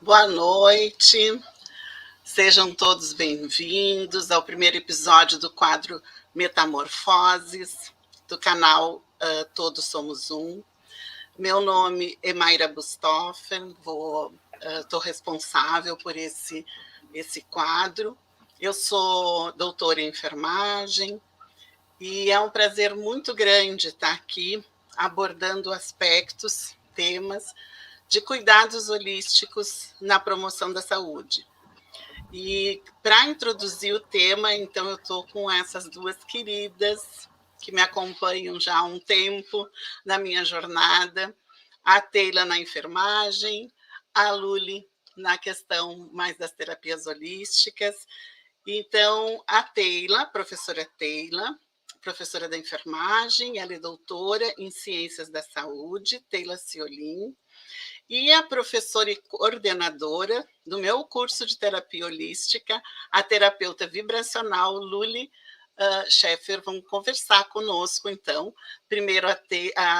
Boa noite, sejam todos bem-vindos ao primeiro episódio do quadro Metamorfoses, do canal Todos Somos Um. Meu nome é Mayra Bustoffer, estou responsável por esse quadro. Eu sou doutora em enfermagem e é um prazer muito grande estar aqui abordando aspectos, temas de cuidados holísticos na promoção da saúde. E para introduzir o tema, então, eu estou com essas duas queridas que me acompanham já há um tempo na minha jornada, a Teila na enfermagem, a Luli na questão mais das terapias holísticas. Então, a Teila, professora da enfermagem, ela é doutora em Ciências da Saúde, Teila Ciolin, e a professora e coordenadora do meu curso de terapia holística, a terapeuta vibracional Luli Schaeffer, vão conversar conosco, então. Primeiro,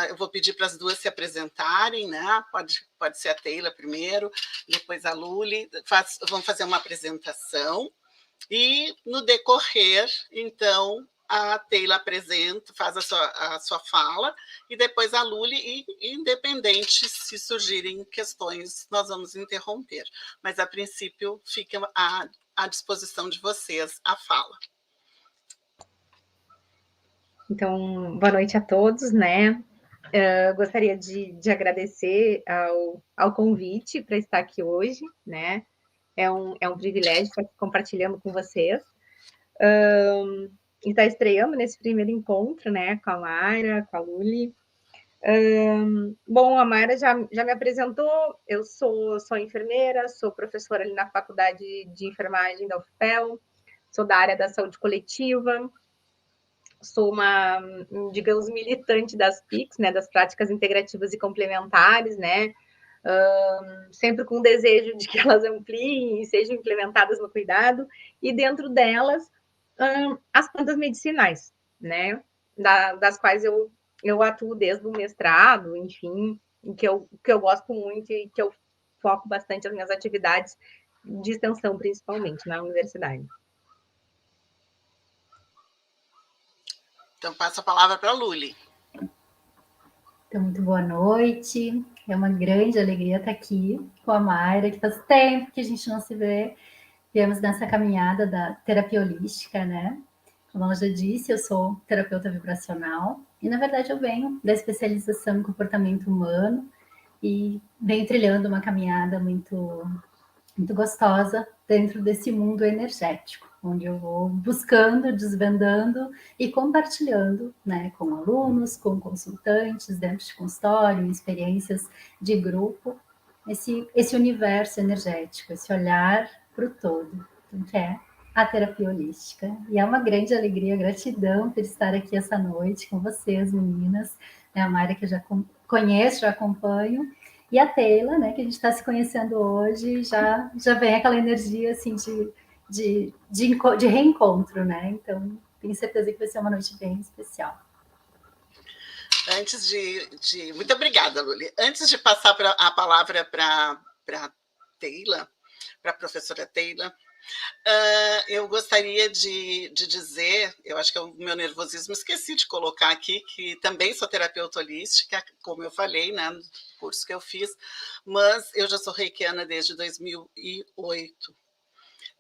eu vou pedir para as duas se apresentarem, né? Pode ser a Teila primeiro, depois a Luli, vão fazer uma apresentação, e no decorrer, então, a Teila apresenta, faz a sua fala, e depois a Luli, e independente se surgirem questões, nós vamos interromper. Mas, a princípio, fica à disposição de vocês a fala. Então, boa noite a todos, né? Gostaria de agradecer ao convite para estar aqui hoje, né? É um privilégio estar compartilhando com vocês. E estar estreando nesse primeiro encontro, né? Com a Mayra, com a Luli. Bom, a Mayra já me apresentou. Eu sou enfermeira, sou professora ali na Faculdade de Enfermagem da UFPEL, sou da área da saúde coletiva, sou uma, digamos, militante das PICs, né, das práticas integrativas e complementares, né, sempre com o desejo de que elas ampliem e sejam implementadas no cuidado, e dentro delas, as plantas medicinais, né, das quais eu atuo desde o mestrado, enfim, que eu gosto muito e que eu foco bastante as minhas atividades de extensão, principalmente, na universidade. Então, passo a palavra para a Luli. Então, muito boa noite. É uma grande alegria estar aqui com a Mayra, que faz tempo que a gente não se vê. Viemos nessa caminhada da terapia holística, né? Como ela já disse, eu sou terapeuta vibracional e, na verdade, eu venho da especialização em comportamento humano e venho trilhando uma caminhada muito gostosa dentro desse mundo energético, onde eu vou buscando, desvendando e compartilhando, né, com alunos, com consultantes, dentro de consultório, experiências de grupo, esse universo energético, esse olhar para o todo, que é a terapia holística. E é uma grande alegria, gratidão por estar aqui essa noite com vocês, meninas, né, a Mayra que eu já conheço, já acompanho, e a Teila, né, que a gente está se conhecendo hoje, já vem aquela energia assim de reencontro, né? Então, tenho certeza que vai ser uma noite bem especial. Muito obrigada, Luli. Antes de passar a palavra para Teila, para a professora Teila, eu gostaria de dizer, eu acho que é o meu nervosismo, esqueci de colocar aqui, que também sou terapeuta holística, como eu falei, né, no curso que eu fiz, mas eu já sou reikiana desde 2008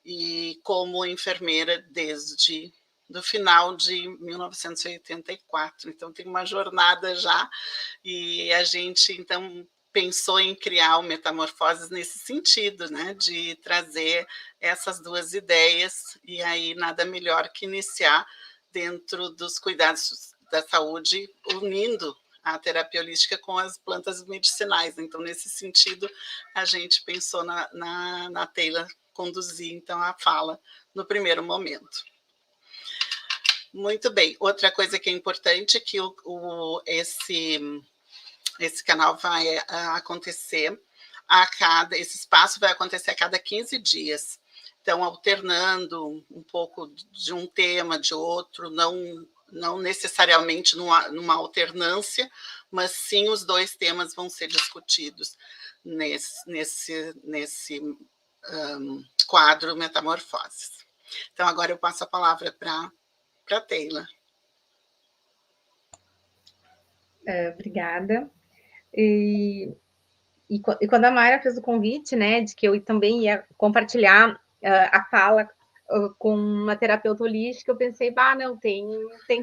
e como enfermeira desde do final de 1984, então tem uma jornada já, e a gente, então, pensou em criar o Metamorfoses nesse sentido, né, de trazer essas duas ideias, e aí nada melhor que iniciar dentro dos cuidados da saúde, unindo a terapia holística com as plantas medicinais. Então, nesse sentido, a gente pensou na Teila conduzir, então, a fala no primeiro momento. Muito bem. Outra coisa que é importante é que esse canal vai acontecer esse espaço vai acontecer a cada 15 dias. Então, alternando um pouco de um tema, de outro, não necessariamente numa alternância, mas sim os dois temas vão ser discutidos. nesse quadro Metamorfoses. Então, agora eu passo a palavra para a Teila. Obrigada. E quando a Mayra fez o convite, né, de que eu também ia compartilhar a fala com uma terapeuta holística, eu pensei, não, tem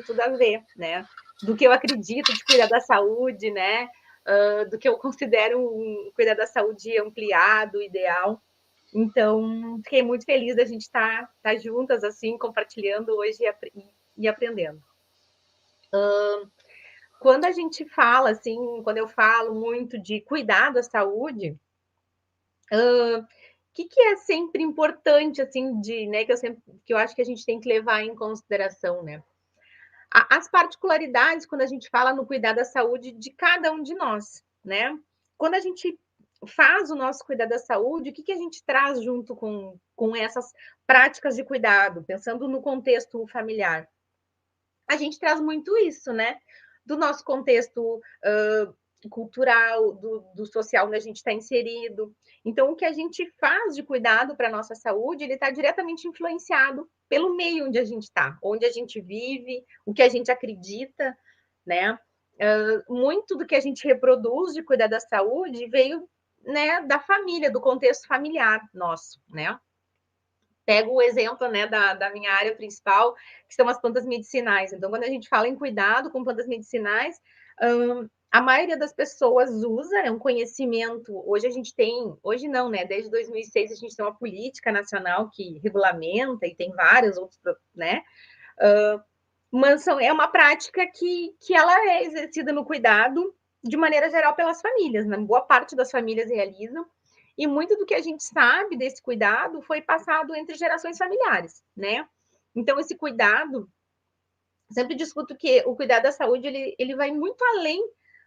tudo a ver, né, do que eu acredito de cuidar da saúde, né, do que eu considero um cuidar da saúde ampliado, ideal. Então, fiquei muito feliz da gente estar juntas, assim, compartilhando hoje e aprendendo. Quando a gente fala, assim, quando eu falo muito de cuidar da saúde, o que é sempre importante, assim, né, que eu acho que a gente tem que levar em consideração, né? As particularidades, quando a gente fala no cuidar da saúde de cada um de nós, né? Quando a gente faz o nosso cuidar da saúde, o que a gente traz junto com essas práticas de cuidado, pensando no contexto familiar? A gente traz muito isso, né? Do nosso contexto cultural, do social onde a gente está inserido. Então, o que a gente faz de cuidado para a nossa saúde, ele está diretamente influenciado pelo meio onde a gente está, onde a gente vive, o que a gente acredita, né? Muito do que a gente reproduz de cuidar da saúde veio, né, da família, do contexto familiar nosso, né? Pego o exemplo, né, da minha área principal, que são as plantas medicinais. Então, quando a gente fala em cuidado com plantas medicinais, a maioria das pessoas usa, é um conhecimento. Hoje a gente tem, hoje não, né? Desde 2006 a gente tem uma política nacional que regulamenta e tem vários outros, né? Mas é uma prática que ela é exercida no cuidado de maneira geral pelas famílias, né? Boa parte das famílias realizam. E muito do que a gente sabe desse cuidado foi passado entre gerações familiares, né? Então, esse cuidado, sempre discuto que o cuidado da saúde, ele vai muito além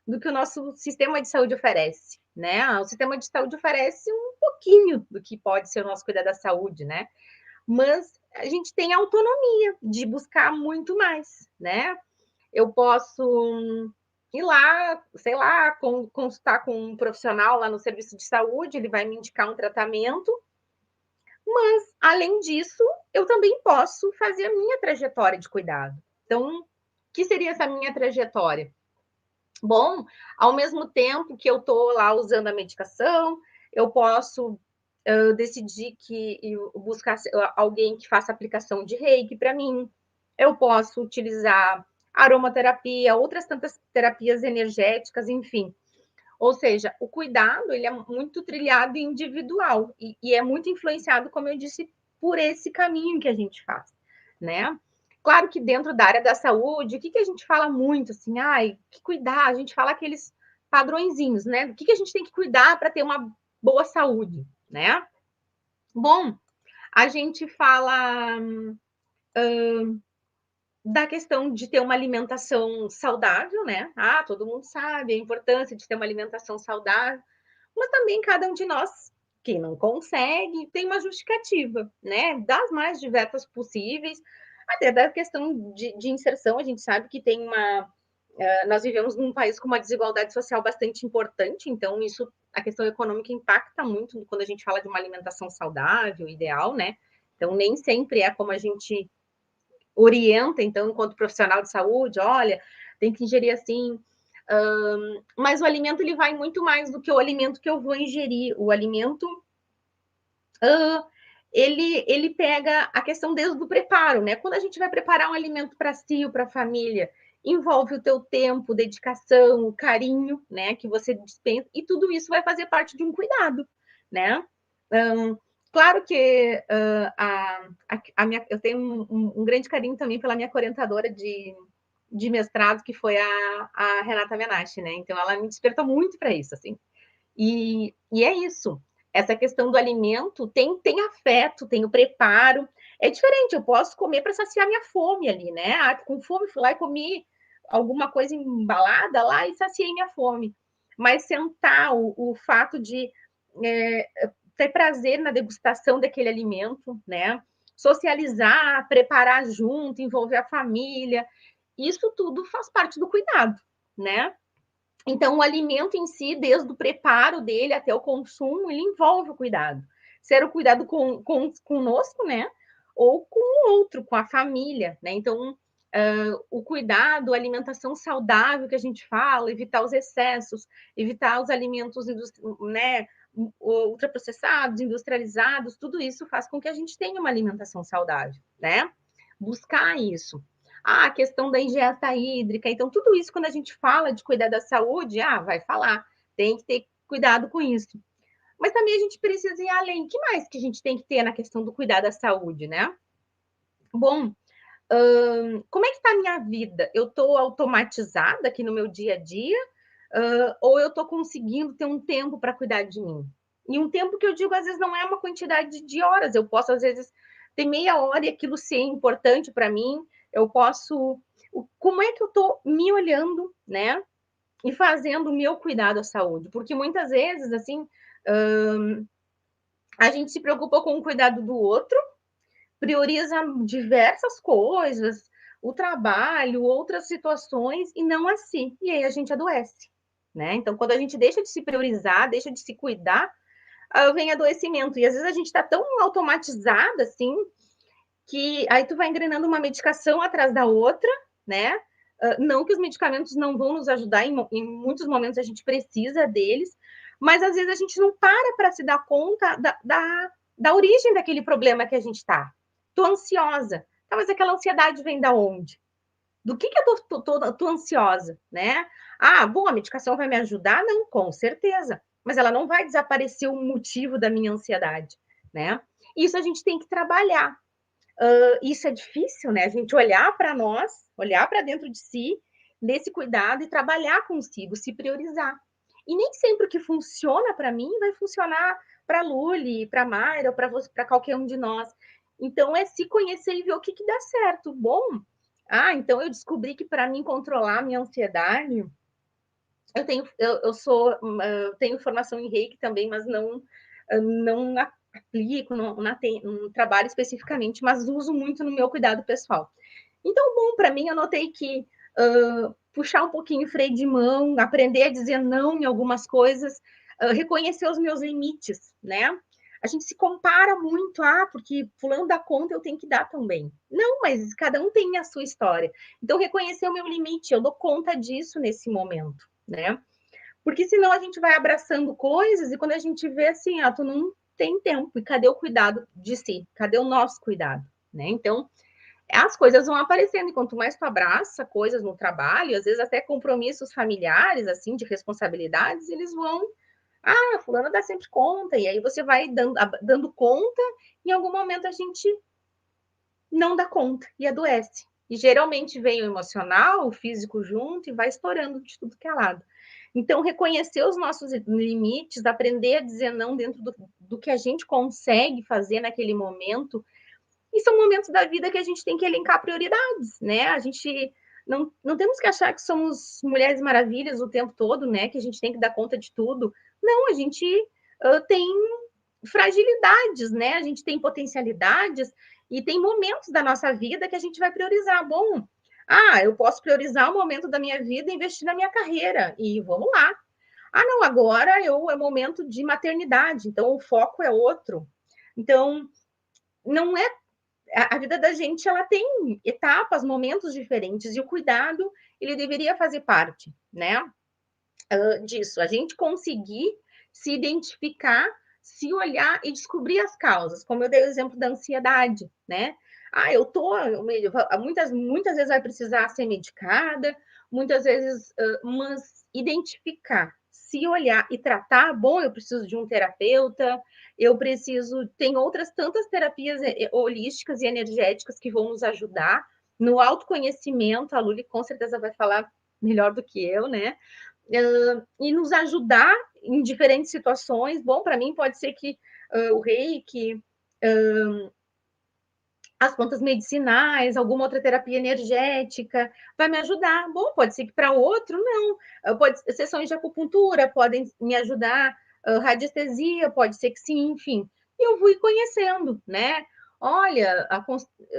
do que o nosso sistema de saúde oferece, né? O sistema de saúde oferece um pouquinho do que pode ser o nosso cuidado da saúde, né? Mas a gente tem autonomia de buscar muito mais, né? Eu posso ir lá, sei lá, consultar com um profissional lá no serviço de saúde, ele vai me indicar um tratamento, mas, além disso, eu também posso fazer a minha trajetória de cuidado. Então, o que seria essa minha trajetória? Bom, ao mesmo tempo que eu estou lá usando a medicação, eu posso decidir que buscar alguém que faça aplicação de reiki para mim, eu posso utilizar aromaterapia, outras tantas terapias energéticas, enfim. Ou seja, o cuidado, ele é muito trilhado e individual e é muito influenciado, como eu disse, por esse caminho que a gente faz, né? Claro que dentro da área da saúde, o que a gente fala muito, assim, que cuidar, a gente fala aqueles padrõezinhos, né? Do que a gente tem que cuidar para ter uma boa saúde, né? Bom, a gente fala da questão de ter uma alimentação saudável, né? Todo mundo sabe a importância de ter uma alimentação saudável, mas também cada um de nós, quem não consegue, tem uma justificativa, né? Das mais diversas possíveis, até da questão de inserção, a gente sabe que tem uma. Nós vivemos num país com uma desigualdade social bastante importante, então isso, a questão econômica impacta muito quando a gente fala de uma alimentação saudável, ideal, né? Então, nem sempre é como a gente orienta, então, enquanto profissional de saúde, olha, tem que ingerir assim. Mas o alimento, ele vai muito mais do que o alimento que eu vou ingerir. O alimento, ele pega a questão desde o preparo, né? Quando a gente vai preparar um alimento para si ou para a família, envolve o teu tempo, dedicação, o carinho, né, que você dispensa, e tudo isso vai fazer parte de um cuidado, né? Claro que eu tenho um grande carinho também pela minha orientadora de mestrado, que foi a Renata Menache, né? Então, ela me despertou muito para isso, assim. E é isso. Essa questão do alimento tem afeto, tem o preparo. É diferente, eu posso comer para saciar minha fome ali, né? Com fome, fui lá e comi alguma coisa embalada lá e saciei minha fome. Mas sentar, o fato de ter prazer na degustação daquele alimento, né? Socializar, preparar junto, envolver a família, isso tudo faz parte do cuidado, né? Então, o alimento em si, desde o preparo dele até o consumo, ele envolve o cuidado. Ser o cuidado conosco, né? Ou com o outro, com a família, né? Então, o cuidado, a alimentação saudável que a gente fala, evitar os excessos, evitar os alimentos, né, ultraprocessados, industrializados, tudo isso faz com que a gente tenha uma alimentação saudável, né? Buscar isso. A questão da ingesta hídrica, então tudo isso quando a gente fala de cuidar da saúde, vai falar, tem que ter cuidado com isso. Mas também a gente precisa ir além. O que mais que a gente tem que ter na questão do cuidar da saúde, né? Bom, como é que está a minha vida? Eu estou automatizada aqui no meu dia a dia? Ou eu estou conseguindo ter um tempo para cuidar de mim? E um tempo que eu digo, às vezes, não é uma quantidade de horas. Eu posso, às vezes, ter meia hora e aquilo ser importante para mim. Eu posso... Como é que eu estou me olhando, né? E fazendo o meu cuidado à saúde? Porque muitas vezes, assim, a gente se preocupa com o cuidado do outro, prioriza diversas coisas, o trabalho, outras situações, e não a si. E aí a gente adoece, né? Então, quando a gente deixa de se priorizar, deixa de se cuidar, vem adoecimento. E às vezes a gente está tão automatizada, assim, que aí tu vai engrenando uma medicação atrás da outra, né? Não que os medicamentos não vão nos ajudar, em muitos momentos a gente precisa deles, mas às vezes a gente não para se dar conta da origem daquele problema que a gente está. Tô ansiosa. Tá, mas aquela ansiedade vem da onde? Do que eu tô ansiosa, né? Bom, a medicação vai me ajudar? Não, com certeza. Mas ela não vai desaparecer o motivo da minha ansiedade, né? Isso a gente tem que trabalhar. Isso é difícil, né? A gente olhar para nós, olhar para dentro de si, nesse cuidado e trabalhar consigo, se priorizar. E nem sempre o que funciona para mim vai funcionar para a Luli, para a Mayra, ou para qualquer um de nós. Então, é se conhecer e ver o que dá certo. Bom, então eu descobri que para mim controlar a minha ansiedade, eu tenho formação em Reiki também, mas não aplico, não trabalho especificamente, mas uso muito no meu cuidado pessoal. Então, bom, para mim, eu notei que puxar um pouquinho o freio de mão, aprender a dizer não em algumas coisas, reconhecer os meus limites, né? A gente se compara muito, porque fulano dá conta, eu tenho que dar também. Não, mas cada um tem a sua história. Então, reconhecer o meu limite, eu dou conta disso nesse momento, né? Porque senão a gente vai abraçando coisas e quando a gente vê assim, tu não tem tempo. E cadê o cuidado de si? Cadê o nosso cuidado? Né? Então, as coisas vão aparecendo. E quanto mais tu abraça coisas no trabalho, às vezes até compromissos familiares, assim, de responsabilidades, eles vão... fulana dá sempre conta. E aí você vai dando conta, e em algum momento a gente não dá conta e adoece. E geralmente vem o emocional, o físico junto, e vai estourando de tudo que é lado. Então, reconhecer os nossos limites, aprender a dizer não dentro do que a gente consegue fazer naquele momento. E são momentos da vida que a gente tem que elencar prioridades, né? A gente não temos que achar que somos mulheres maravilhas o tempo todo, né? Que a gente tem que dar conta de tudo. Não, a gente tem fragilidades, né? A gente tem potencialidades e tem momentos da nossa vida que a gente vai priorizar. Bom, eu posso priorizar o momento da minha vida e investir na minha carreira. E vamos lá. Não, agora é momento de maternidade, então o foco é outro. Então, não é... A vida da gente, ela tem etapas, momentos diferentes, e o cuidado, ele deveria fazer parte, né? Disso. A gente conseguir se identificar, se olhar e descobrir as causas, como eu dei o exemplo da ansiedade, né? Muitas vezes vai precisar ser medicada, muitas vezes, mas identificar, se olhar e tratar, bom, eu preciso de um terapeuta, tem outras tantas terapias holísticas e energéticas que vão nos ajudar no autoconhecimento. A Luli com certeza vai falar melhor do que eu, né? E nos ajudar em diferentes situações. Bom, para mim pode ser que o Reiki, as plantas medicinais, alguma outra terapia energética vai me ajudar. Bom, pode ser que para outro não. Sessões de acupuntura podem me ajudar, radiestesia pode ser que sim, enfim. E eu fui conhecendo, né? Olha,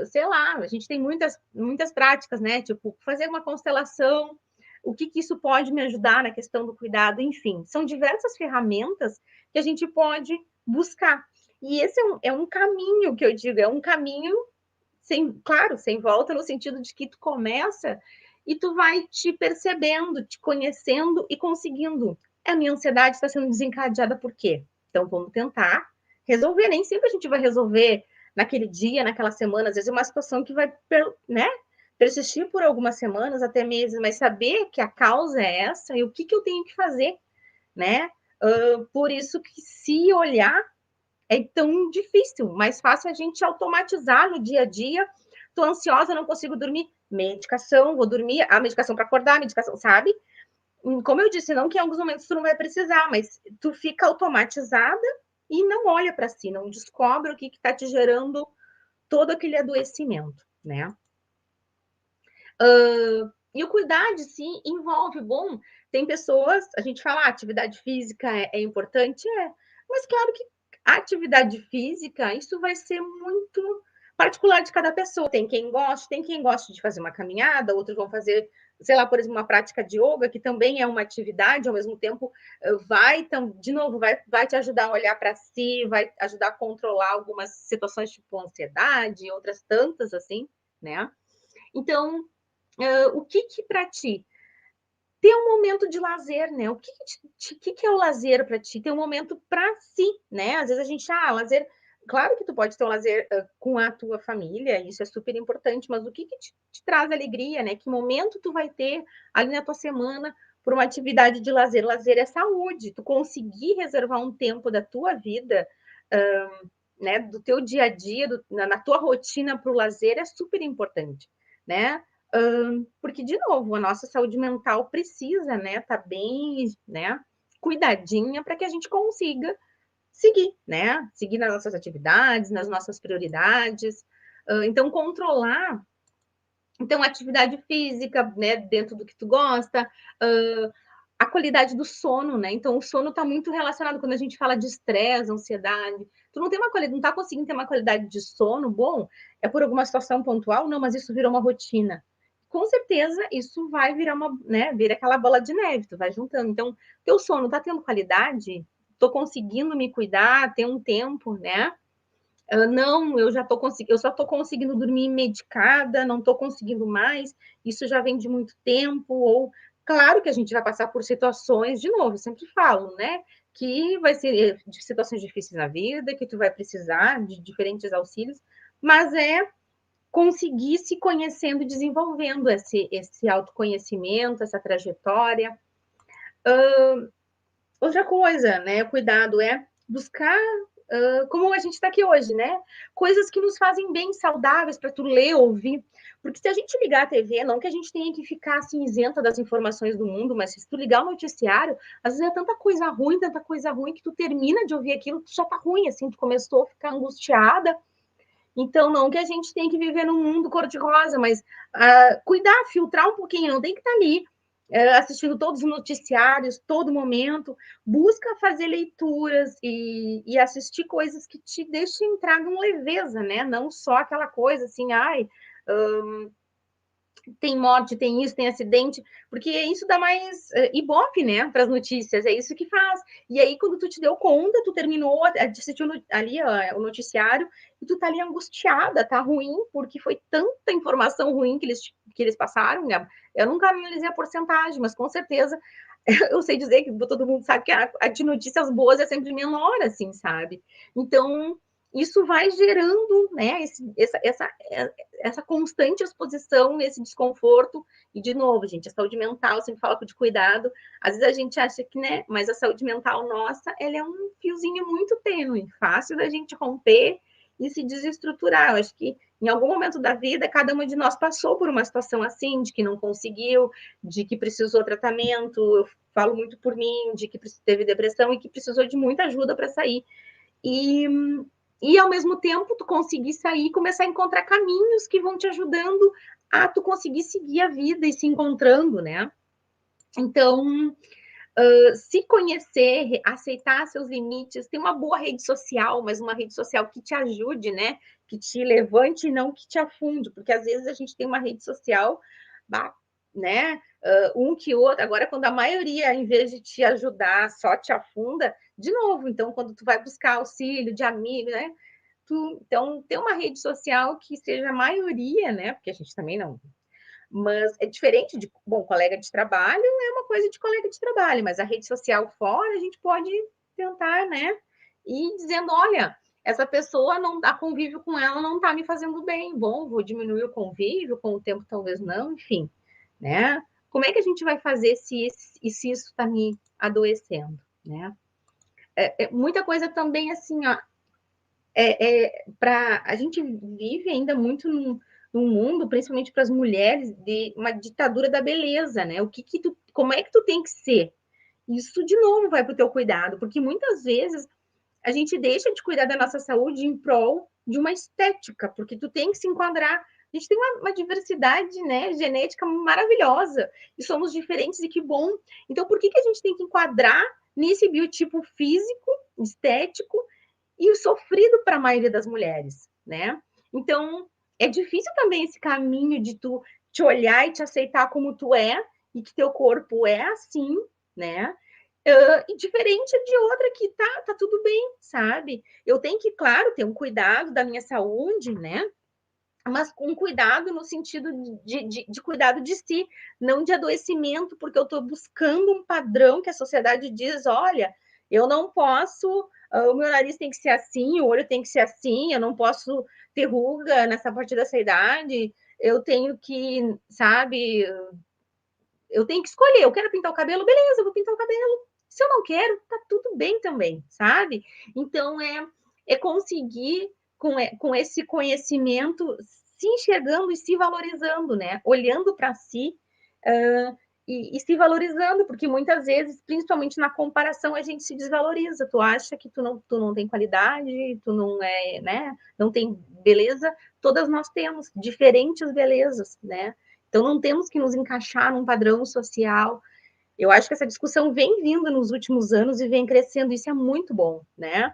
sei lá, a gente tem muitas práticas, né? Tipo, fazer uma constelação, o que isso pode me ajudar na questão do cuidado, enfim, são diversas ferramentas que a gente pode buscar. E esse é um caminho que eu digo, é um caminho claro, sem volta, no sentido de que tu começa e tu vai te percebendo, te conhecendo e conseguindo. A minha ansiedade está sendo desencadeada por quê? Então, vamos tentar resolver. Nem sempre a gente vai resolver naquele dia, naquela semana. Às vezes é uma situação que vai, né, persistir por algumas semanas, até meses, mas saber que a causa é essa e o que eu tenho que fazer, né? Por isso que se olhar é tão difícil, mais fácil a gente automatizar no dia a dia. Tô ansiosa, não consigo dormir, medicação, vou dormir, a medicação para acordar, a medicação, sabe? Como eu disse, não que em alguns momentos tu não vai precisar, mas tu fica automatizada e não olha para si, não descobre o que está te gerando todo aquele adoecimento, né? E o cuidar de si envolve, bom, tem pessoas, a gente fala, atividade física é importante, mas claro que a atividade física, isso vai ser muito particular de cada pessoa. Tem quem gosta de fazer uma caminhada, outros vão fazer, sei lá, por exemplo, uma prática de yoga, que também é uma atividade, ao mesmo tempo de novo, vai te ajudar a olhar para si, vai ajudar a controlar algumas situações tipo ansiedade, outras tantas assim, né? Então, o que para ti? Ter um momento de lazer, né? O que é o lazer para ti? Ter um momento para si, né? Às vezes a gente, lazer. Claro que tu pode ter um lazer com a tua família, isso é super importante, mas o que te traz alegria, né? Que momento tu vai ter ali na tua semana por uma atividade de lazer? Lazer é saúde, tu conseguir reservar um tempo da tua vida, né? Do teu dia a dia, na tua rotina para o lazer é super importante, né? Porque, de novo, a nossa saúde mental precisa, né, tá bem, né, cuidadinha para que a gente consiga seguir, né, seguir nas nossas atividades, nas nossas prioridades. Então, controlar, então, atividade física, né, dentro do que tu gosta, a qualidade do sono, né? Então, o sono está muito relacionado quando a gente fala de estresse, ansiedade. Tu não tem não está conseguindo ter uma qualidade de sono bom, é por alguma situação pontual? Não, mas isso virou uma rotina. Com certeza, isso vai virar vira aquela bola de neve, tu vai juntando. Então, teu sono está tendo qualidade? Estou conseguindo me cuidar, ter um tempo, né? Não, eu só estou conseguindo dormir medicada, não estou conseguindo mais, isso já vem de muito tempo, ou claro que a gente vai passar por situações, de novo, eu sempre falo, né? Que vai ser de situações difíceis na vida, que tu vai precisar de diferentes auxílios, mas é conseguir se conhecendo e desenvolvendo esse autoconhecimento, essa trajetória. Outra coisa, né? Cuidado é buscar, como a gente está aqui hoje, né? Coisas que nos fazem bem, saudáveis para tu ler, ouvir. Porque se a gente ligar a TV, não que a gente tenha que ficar assim isenta das informações do mundo, mas se tu ligar o noticiário, às vezes é tanta coisa ruim que tu termina de ouvir aquilo, tu já tá ruim, assim, tu começou a ficar angustiada. Então, não que a gente tem que viver num mundo cor-de-rosa, mas cuidar, filtrar um pouquinho, não tem que estar ali assistindo todos os noticiários, todo momento. Busca fazer leituras e assistir coisas que te deixem, tragam leveza, né? Não só aquela coisa assim, tem morte, tem isso, tem acidente, porque isso dá mais ibope, né, para as notícias, é isso que faz. E aí, quando tu te deu conta, tu terminou de assistir ali o noticiário, e tu tá ali angustiada, tá ruim, porque foi tanta informação ruim que eles passaram, né? Eu nunca analisei a porcentagem, mas com certeza eu sei dizer que todo mundo sabe que a de notícias boas é sempre menor, assim, sabe? Então, isso vai gerando, né, essa constante exposição, esse desconforto. E, de novo, gente, a saúde mental, sempre falo de cuidado, às vezes a gente acha que, né, mas a saúde mental nossa, ela é um fiozinho muito tênue, fácil da gente romper e se desestruturar. Eu acho que em algum momento da vida, cada uma de nós passou por uma situação assim, de que não conseguiu, de que precisou tratamento, eu falo muito por mim, de que teve depressão e que precisou de muita ajuda para sair. E, ao mesmo tempo, tu conseguir sair e começar a encontrar caminhos que vão te ajudando a tu conseguir seguir a vida e se encontrando, né? Então, se conhecer, aceitar seus limites, ter uma boa rede social, mas uma rede social que te ajude, né? Que te levante e não que te afunde, porque às vezes a gente tem uma rede social, né? um que outro. Agora, quando a maioria, em vez de te ajudar, só te afunda, de novo, então, quando tu vai buscar auxílio de amigo, né? Então, ter uma rede social que seja a maioria, né? Porque a gente também não. Mas é diferente de, bom, colega de trabalho é uma coisa de colega de trabalho, mas a rede social fora, a gente pode tentar, né? Ir dizendo, olha, essa pessoa não dá convívio com ela, não está me fazendo bem. Bom, vou diminuir o convívio, com o tempo talvez não, enfim, né? Como é que a gente vai fazer se isso está me adoecendo, né? Muita coisa também assim, ó, a gente vive ainda muito num mundo, principalmente para as mulheres, de uma ditadura da beleza, né? Como é que tu tem que ser? Isso de novo vai para o teu cuidado, porque muitas vezes a gente deixa de cuidar da nossa saúde em prol de uma estética, porque tu tem que se enquadrar. A gente tem uma diversidade, né, genética maravilhosa, e somos diferentes, e que bom. Então, por que a gente tem que enquadrar nesse biotipo físico, estético, e o sofrido para a maioria das mulheres, né? Então, é difícil também esse caminho de tu te olhar e te aceitar como tu é, e que teu corpo é assim, né? E diferente de outra que tá tudo bem, sabe? Eu tenho que, claro, ter um cuidado da minha saúde, né? Mas com cuidado no sentido de cuidado de si, não de adoecimento, porque eu estou buscando um padrão que a sociedade diz, olha, eu não posso, o meu nariz tem que ser assim, o olho tem que ser assim, eu não posso ter ruga nessa partir dessa idade, eu tenho que, sabe, eu tenho que escolher, eu quero pintar o cabelo, beleza, eu vou pintar o cabelo. Se eu não quero, tá tudo bem também, sabe? Então, é conseguir, com esse conhecimento, se enxergando e se valorizando, né? Olhando para si e se valorizando, porque muitas vezes, principalmente na comparação, a gente se desvaloriza. Tu acha que tu não tem qualidade, tu não é, né? Não tem beleza. Todas nós temos diferentes belezas, né? Então, não temos que nos encaixar num padrão social. Eu acho que essa discussão vem vindo nos últimos anos e vem crescendo, isso é muito bom, né?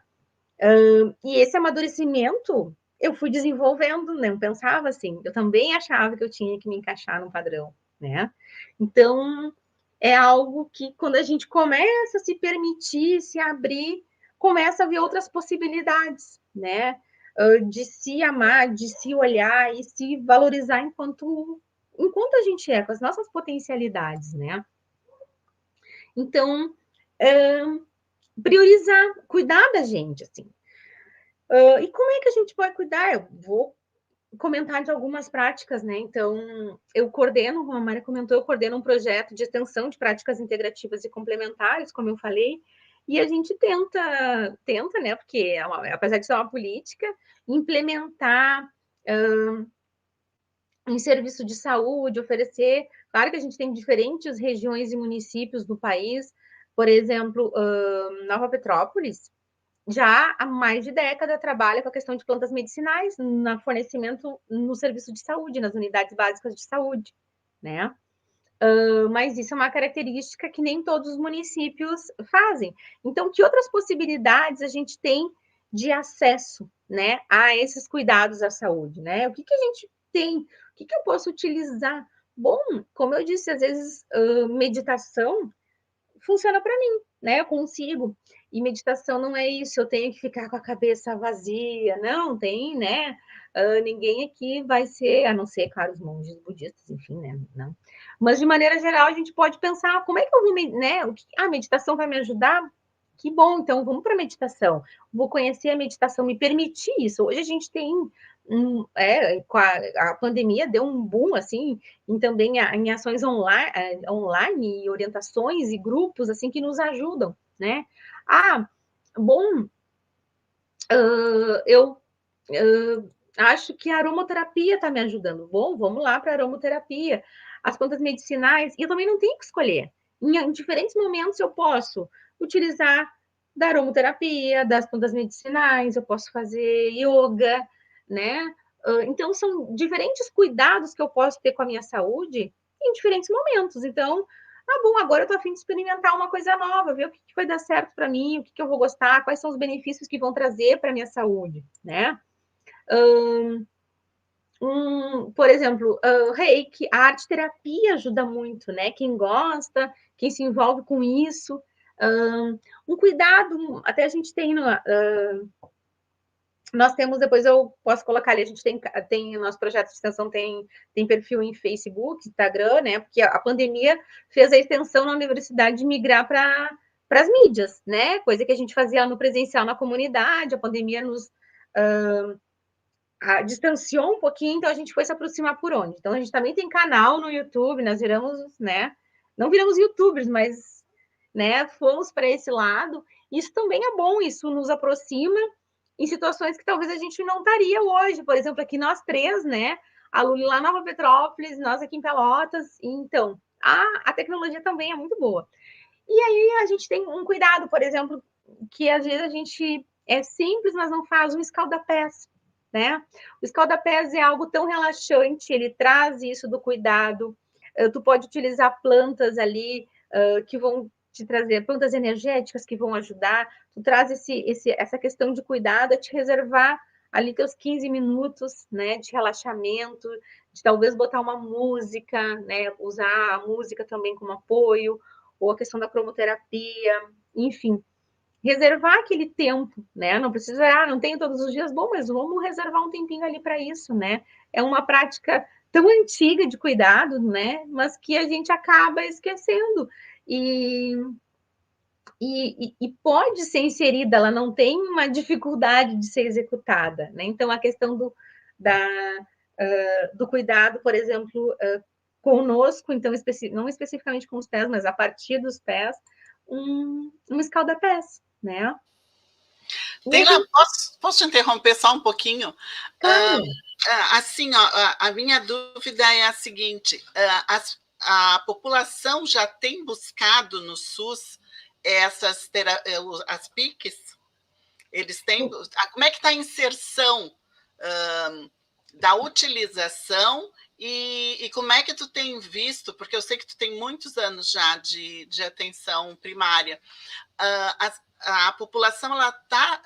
E esse amadurecimento eu fui desenvolvendo, não pensava assim. Eu também achava que eu tinha que me encaixar num padrão, né? Então, é algo que quando a gente começa a se permitir, se abrir, começa a ver outras possibilidades, né? De se amar, de se olhar e se valorizar enquanto a gente é, com as nossas potencialidades, né? Então, priorizar, cuidar da gente, assim. E como é que a gente pode cuidar? Eu vou comentar de algumas práticas, né? Então, eu coordeno, como a Mari comentou, eu coordeno um projeto de extensão de práticas integrativas e complementares, como eu falei, e a gente tenta, né? Porque, apesar de ser uma política, implementar em serviço de saúde, oferecer. Claro que a gente tem diferentes regiões e municípios do país, por exemplo, Nova Petrópolis, já há mais de década trabalha com a questão de plantas medicinais no fornecimento no serviço de saúde, nas unidades básicas de saúde, né? Mas isso é uma característica que nem todos os municípios fazem. Então, que outras possibilidades a gente tem de acesso, né, a esses cuidados à saúde, né? O que a gente tem? O que eu posso utilizar? Bom, como eu disse, às vezes meditação funciona para mim, né? Eu consigo. E meditação não é isso, eu tenho que ficar com a cabeça vazia. Não, tem, né? Ninguém aqui vai ser, a não ser, claro, os monges budistas, enfim, né? Não. Mas, de maneira geral, a gente pode pensar como é que eu vou, né? A meditação vai me ajudar? Que bom, então vamos para a meditação. Vou conhecer a meditação, me permitir isso. Hoje a gente tem com a pandemia deu um boom assim, e também em ações online e orientações e grupos assim que nos ajudam, né? Bom, eu acho que a aromaterapia está me ajudando. Bom, vamos lá para a aromaterapia. As plantas medicinais, e eu também não tenho que escolher. Em diferentes momentos eu posso utilizar da aromaterapia, das plantas medicinais, eu posso fazer yoga, né? Então, são diferentes cuidados que eu posso ter com a minha saúde em diferentes momentos. Então, bom, agora eu estou a fim de experimentar uma coisa nova, ver o que vai dar certo para mim, o que eu vou gostar, quais são os benefícios que vão trazer para a minha saúde, né? por exemplo, reiki, a arte terapia ajuda muito, né? Quem gosta, quem se envolve com isso, um cuidado, até a gente tem nós temos, depois eu posso colocar ali, a gente tem o nosso projeto de extensão tem perfil em Facebook, Instagram, né? Porque a pandemia fez a extensão na universidade de migrar para as mídias, né? Coisa que a gente fazia no presencial na comunidade, a pandemia nos distanciou um pouquinho, então a gente foi se aproximar por onde? Então a gente também tem canal no YouTube, nós viramos, né? Não viramos YouTubers, mas, né? Fomos para esse lado. Isso também é bom, isso nos aproxima em situações que talvez a gente não estaria hoje. Por exemplo, aqui nós três, né? A Luli lá em Nova Petrópolis, nós aqui em Pelotas. Então, a tecnologia também é muito boa. E aí a gente tem um cuidado, por exemplo, que às vezes a gente é simples, mas não faz um escaldapés, né? O escaldapés é algo tão relaxante, ele traz isso do cuidado. Tu pode utilizar plantas ali que vão te trazer, plantas energéticas que vão ajudar. Tu traz essa questão de cuidado, a te reservar ali teus 15 minutos, né, de relaxamento, de talvez botar uma música, né, usar a música também como apoio, ou a questão da cromoterapia, enfim, reservar aquele tempo, né? Não precisa, não tenho todos os dias, bom, mas vamos reservar um tempinho ali para isso, né? É uma prática tão antiga de cuidado, né? Mas que a gente acaba esquecendo. E pode ser inserida, ela não tem uma dificuldade de ser executada, né? Então, a questão do cuidado, por exemplo, conosco, então, não especificamente com os pés, mas a partir dos pés, um escaldapés, né? Taylor, posso te interromper só um pouquinho? Claro. Assim, ó, a minha dúvida é a seguinte: a população já tem buscado no SUS as PICs? Eles têm. Como é que está a inserção da utilização e como é que tu tem visto? Porque eu sei que tu tem muitos anos já de atenção primária. A população ela está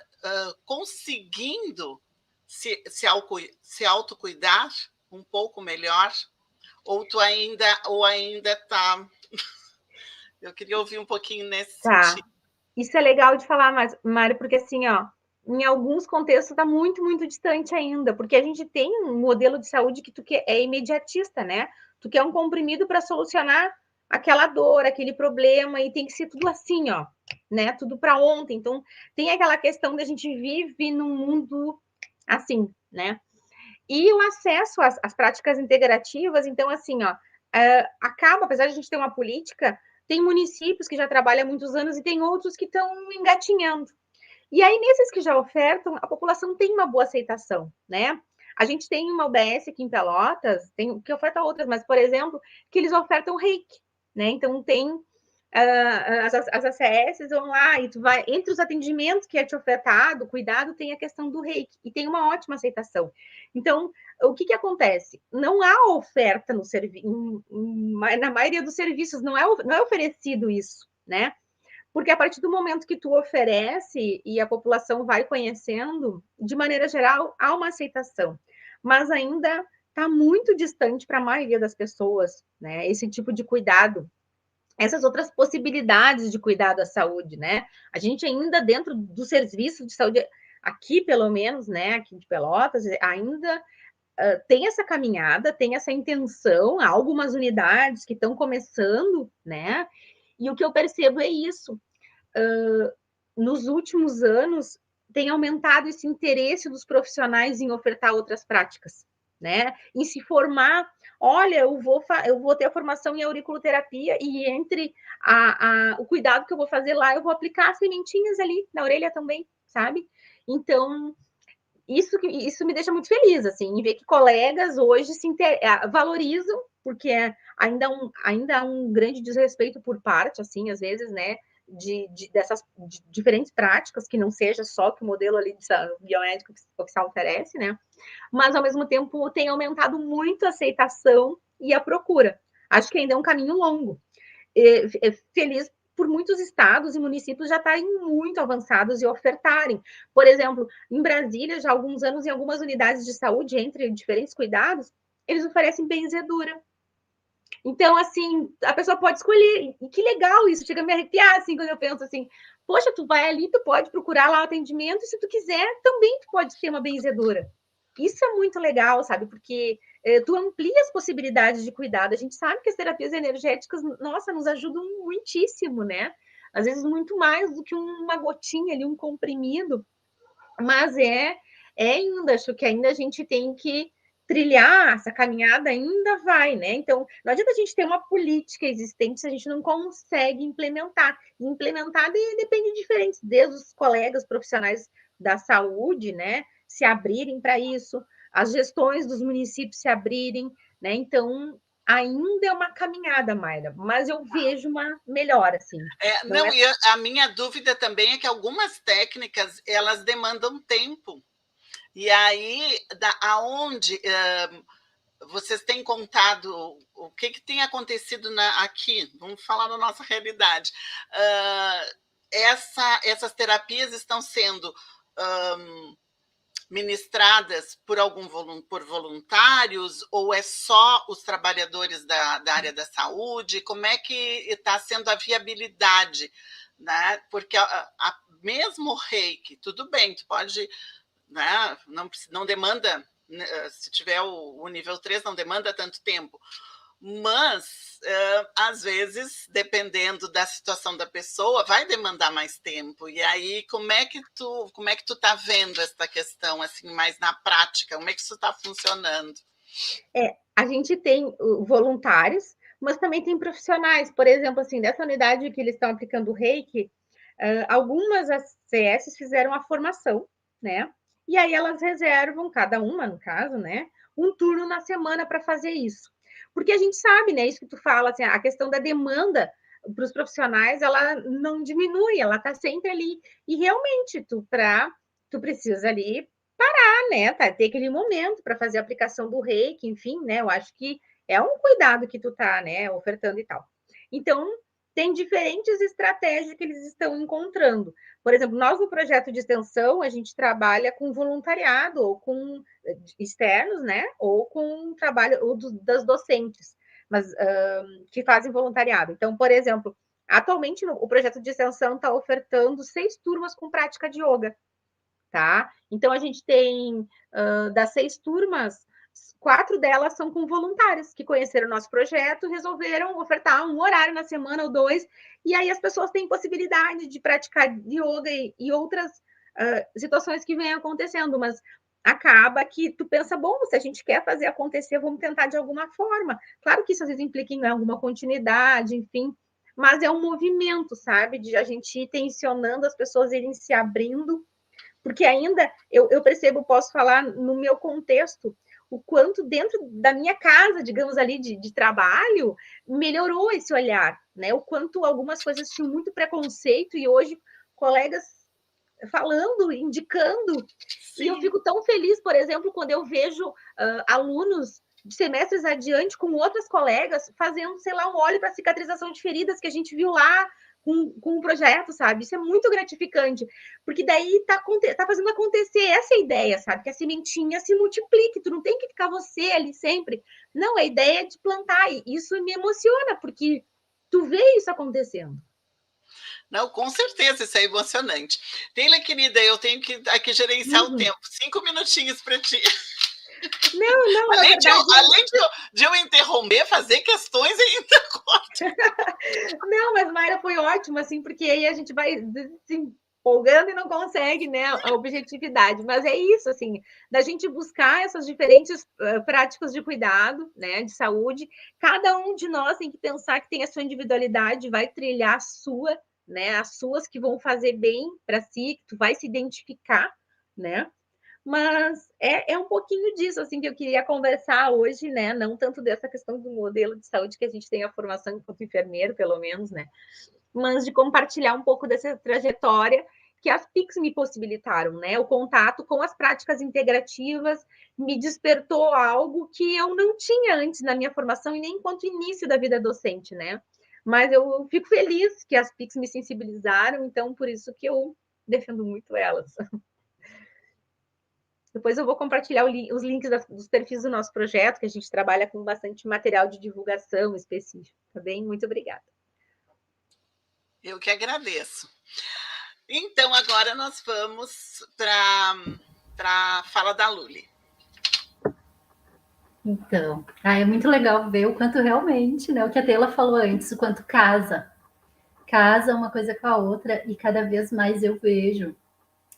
conseguindo se autocuidar um pouco melhor? Ou ainda está... Eu queria ouvir um pouquinho nesse sentido. Isso é legal de falar, Mário, porque assim, ó, em alguns contextos está muito, muito distante ainda, porque a gente tem um modelo de saúde que é imediatista, né? Tu quer um comprimido para solucionar aquela dor, aquele problema, e tem que ser tudo assim, ó, né? Tudo para ontem. Então, tem aquela questão da gente vive num mundo assim, né? E o acesso às práticas integrativas, então, assim, ó, acaba, apesar de a gente ter uma política, tem municípios que já trabalham há muitos anos e tem outros que estão engatinhando. E aí, nesses que já ofertam, a população tem uma boa aceitação, né? A gente tem uma UBS aqui em Pelotas, que oferta outras, mas, por exemplo, que eles ofertam reiki, né? Então, tem as ACS vão lá e tu vai, entre os atendimentos que é te ofertado, cuidado, tem a questão do reiki, e tem uma ótima aceitação. Então, o que acontece? Não há oferta no serviço, na maioria dos serviços não é oferecido isso, né? Porque a partir do momento que tu oferece e a população vai conhecendo, de maneira geral, há uma aceitação. Mas ainda está muito distante para a maioria das pessoas, né? Esse tipo de cuidado, essas outras possibilidades de cuidar da saúde, né? A gente ainda dentro do serviço de saúde, aqui pelo menos, né, aqui de Pelotas, ainda tem essa caminhada, tem essa intenção, há algumas unidades que estão começando, né? E o que eu percebo é isso. Nos últimos anos, tem aumentado esse interesse dos profissionais em ofertar outras práticas, né? Em se formar. Olha, eu vou ter a formação em auriculoterapia e entre o cuidado que eu vou fazer lá, eu vou aplicar as sementinhas ali na orelha também, sabe? Então, isso me deixa muito feliz, assim, em ver que colegas hoje valorizam, porque ainda há um grande desrespeito por parte, assim, às vezes, né, dessas diferentes práticas, que não seja só que o modelo ali de biomédico que se oferece, né, mas, ao mesmo tempo, tem aumentado muito a aceitação e a procura. Acho que ainda é um caminho longo. Feliz por muitos estados e municípios já estarem muito avançados e ofertarem. Por exemplo, em Brasília, já há alguns anos, em algumas unidades de saúde, entre diferentes cuidados, eles oferecem benzedura. Então, assim, a pessoa pode escolher. E que legal isso, chega a me arrepiar, assim, quando eu penso assim, poxa, tu vai ali, tu pode procurar lá o atendimento, e se tu quiser, também tu pode ter uma benzedora. Isso é muito legal, sabe? Porque tu amplia as possibilidades de cuidado. A gente sabe que as terapias energéticas, nossa, nos ajudam muitíssimo, né? Às vezes muito mais do que uma gotinha ali, um comprimido. Mas ainda, acho que ainda a gente tem que trilhar essa caminhada, ainda vai, né? Então, não adianta a gente ter uma política existente se a gente não consegue implementar. E implementar depende de diferentes, desde os colegas profissionais da saúde, né? Se abrirem para isso, as gestões dos municípios se abrirem, né? Então, ainda é uma caminhada, Mayra, mas eu vejo uma melhora, assim. Não, e a minha dúvida também é que algumas técnicas, elas demandam tempo. E aí, aonde vocês têm contado o que tem acontecido aqui? Vamos falar da nossa realidade. Essas terapias estão sendo ministradas por voluntários, ou é só os trabalhadores da área da saúde? Como é que está sendo a viabilidade? Né? Porque mesmo o reiki, tudo bem, tu pode, né? Não demanda, se tiver o nível 3, não demanda tanto tempo, mas às vezes, dependendo da situação da pessoa, vai demandar mais tempo. E aí, como é que tu está vendo essa questão assim mais na prática? Como é que isso está funcionando? A gente tem voluntários, mas também tem profissionais. Por exemplo, assim, dessa unidade que eles estão aplicando o reiki, algumas ACS fizeram a formação, né? E aí elas reservam, cada uma, no caso, né? Um turno na semana para fazer isso. Porque a gente sabe, né? Isso que tu fala, assim, a questão da demanda para os profissionais, ela não diminui, ela está sempre ali. E realmente, tu precisa ali parar, né? Ter aquele momento para fazer a aplicação do reiki, enfim, né? Eu acho que é um cuidado que tu tá, né, ofertando e tal. Então, tem diferentes estratégias que eles estão encontrando. Por exemplo, nós no projeto de extensão, a gente trabalha com voluntariado, ou com externos, né? Ou com trabalho das docentes, mas que fazem voluntariado. Então, por exemplo, atualmente o projeto de extensão está ofertando 6 turmas com prática de yoga. Tá? Então, a gente tem, das 6 turmas, 4 delas são com voluntários que conheceram o nosso projeto, resolveram ofertar um horário na semana ou 2, e aí as pessoas têm possibilidade de praticar yoga e outras situações que vêm acontecendo, mas acaba que tu pensa, bom, se a gente quer fazer acontecer, vamos tentar de alguma forma. Claro que isso às vezes implica em alguma continuidade, enfim, mas é um movimento, sabe, de a gente ir tensionando as pessoas irem se abrindo, porque ainda eu percebo, posso falar no meu contexto, o quanto dentro da minha casa, digamos ali, de trabalho, melhorou esse olhar, né? O quanto algumas coisas tinham muito preconceito e hoje colegas falando, indicando. Sim. E eu fico tão feliz, por exemplo, quando eu vejo alunos de semestres adiante com outras colegas fazendo, sei lá, um óleo para cicatrização de feridas que a gente viu lá com um projeto, sabe? Isso é muito gratificante, porque daí tá fazendo acontecer essa ideia, sabe? Que a sementinha se multiplique, tu não tem que ficar você ali sempre. Não, a ideia é de plantar, e isso me emociona, porque tu vê isso acontecendo. Não, com certeza, isso é emocionante. Taylor, querida, eu tenho que aqui gerenciar o tempo. 5 minutinhos para ti. Não, além de eu interromper, fazer questões ainda corta. Não, mas Mayra, foi ótimo, assim, porque aí a gente vai se empolgando e não consegue, né, a objetividade. Mas é isso, assim, da gente buscar essas diferentes práticas de cuidado, né, de saúde. Cada um de nós tem que pensar que tem a sua individualidade, vai trilhar a sua, né, as suas que vão fazer bem para si, que tu vai se identificar, né? Mas é um pouquinho disso, assim, que eu queria conversar hoje, né? Não tanto dessa questão do modelo de saúde que a gente tem a formação enquanto enfermeiro, pelo menos, né? Mas de compartilhar um pouco dessa trajetória que as PICs me possibilitaram, né? O contato com as práticas integrativas me despertou algo que eu não tinha antes na minha formação e nem enquanto início da vida docente, né? Mas eu fico feliz que as PICs me sensibilizaram, então por isso que eu defendo muito elas. Depois eu vou compartilhar os links dos perfis do nosso projeto, que a gente trabalha com bastante material de divulgação específico, tá bem? Muito obrigada. Eu que agradeço. Então, agora nós vamos para a fala da Luli. Então, é muito legal ver o quanto realmente, né, o que a Teila falou antes, o quanto casa uma coisa com a outra, e cada vez mais eu vejo,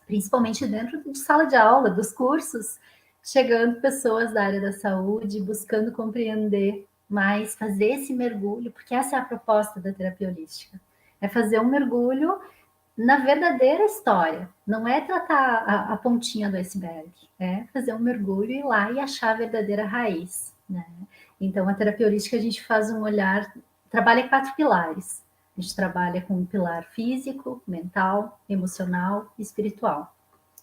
principalmente dentro de sala de aula, dos cursos, chegando pessoas da área da saúde, buscando compreender mais, fazer esse mergulho, porque essa é a proposta da terapia holística, é fazer um mergulho na verdadeira história, não é tratar a pontinha do iceberg, é fazer um mergulho e ir lá e achar a verdadeira raiz, né? Então, a terapia holística, a gente faz um olhar, trabalha em 4 pilares. A gente trabalha com um pilar físico, mental, emocional e espiritual.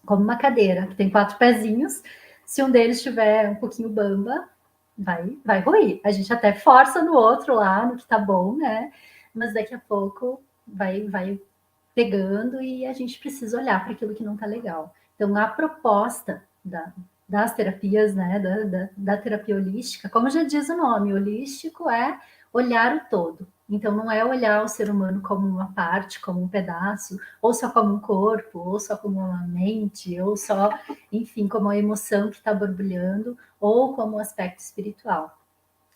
Como uma cadeira, que tem 4 pezinhos, se um deles estiver um pouquinho bamba, vai ruir. A gente até força no outro lá, no que tá bom, né? Mas daqui a pouco vai pegando e a gente precisa olhar para aquilo que não está legal. Então, a proposta das terapias, né, da terapia holística, como já diz o nome, holístico é olhar o todo. Então, não é olhar o ser humano como uma parte, como um pedaço, ou só como um corpo, ou só como uma mente, ou só, enfim, como uma emoção que está borbulhando, ou como um aspecto espiritual.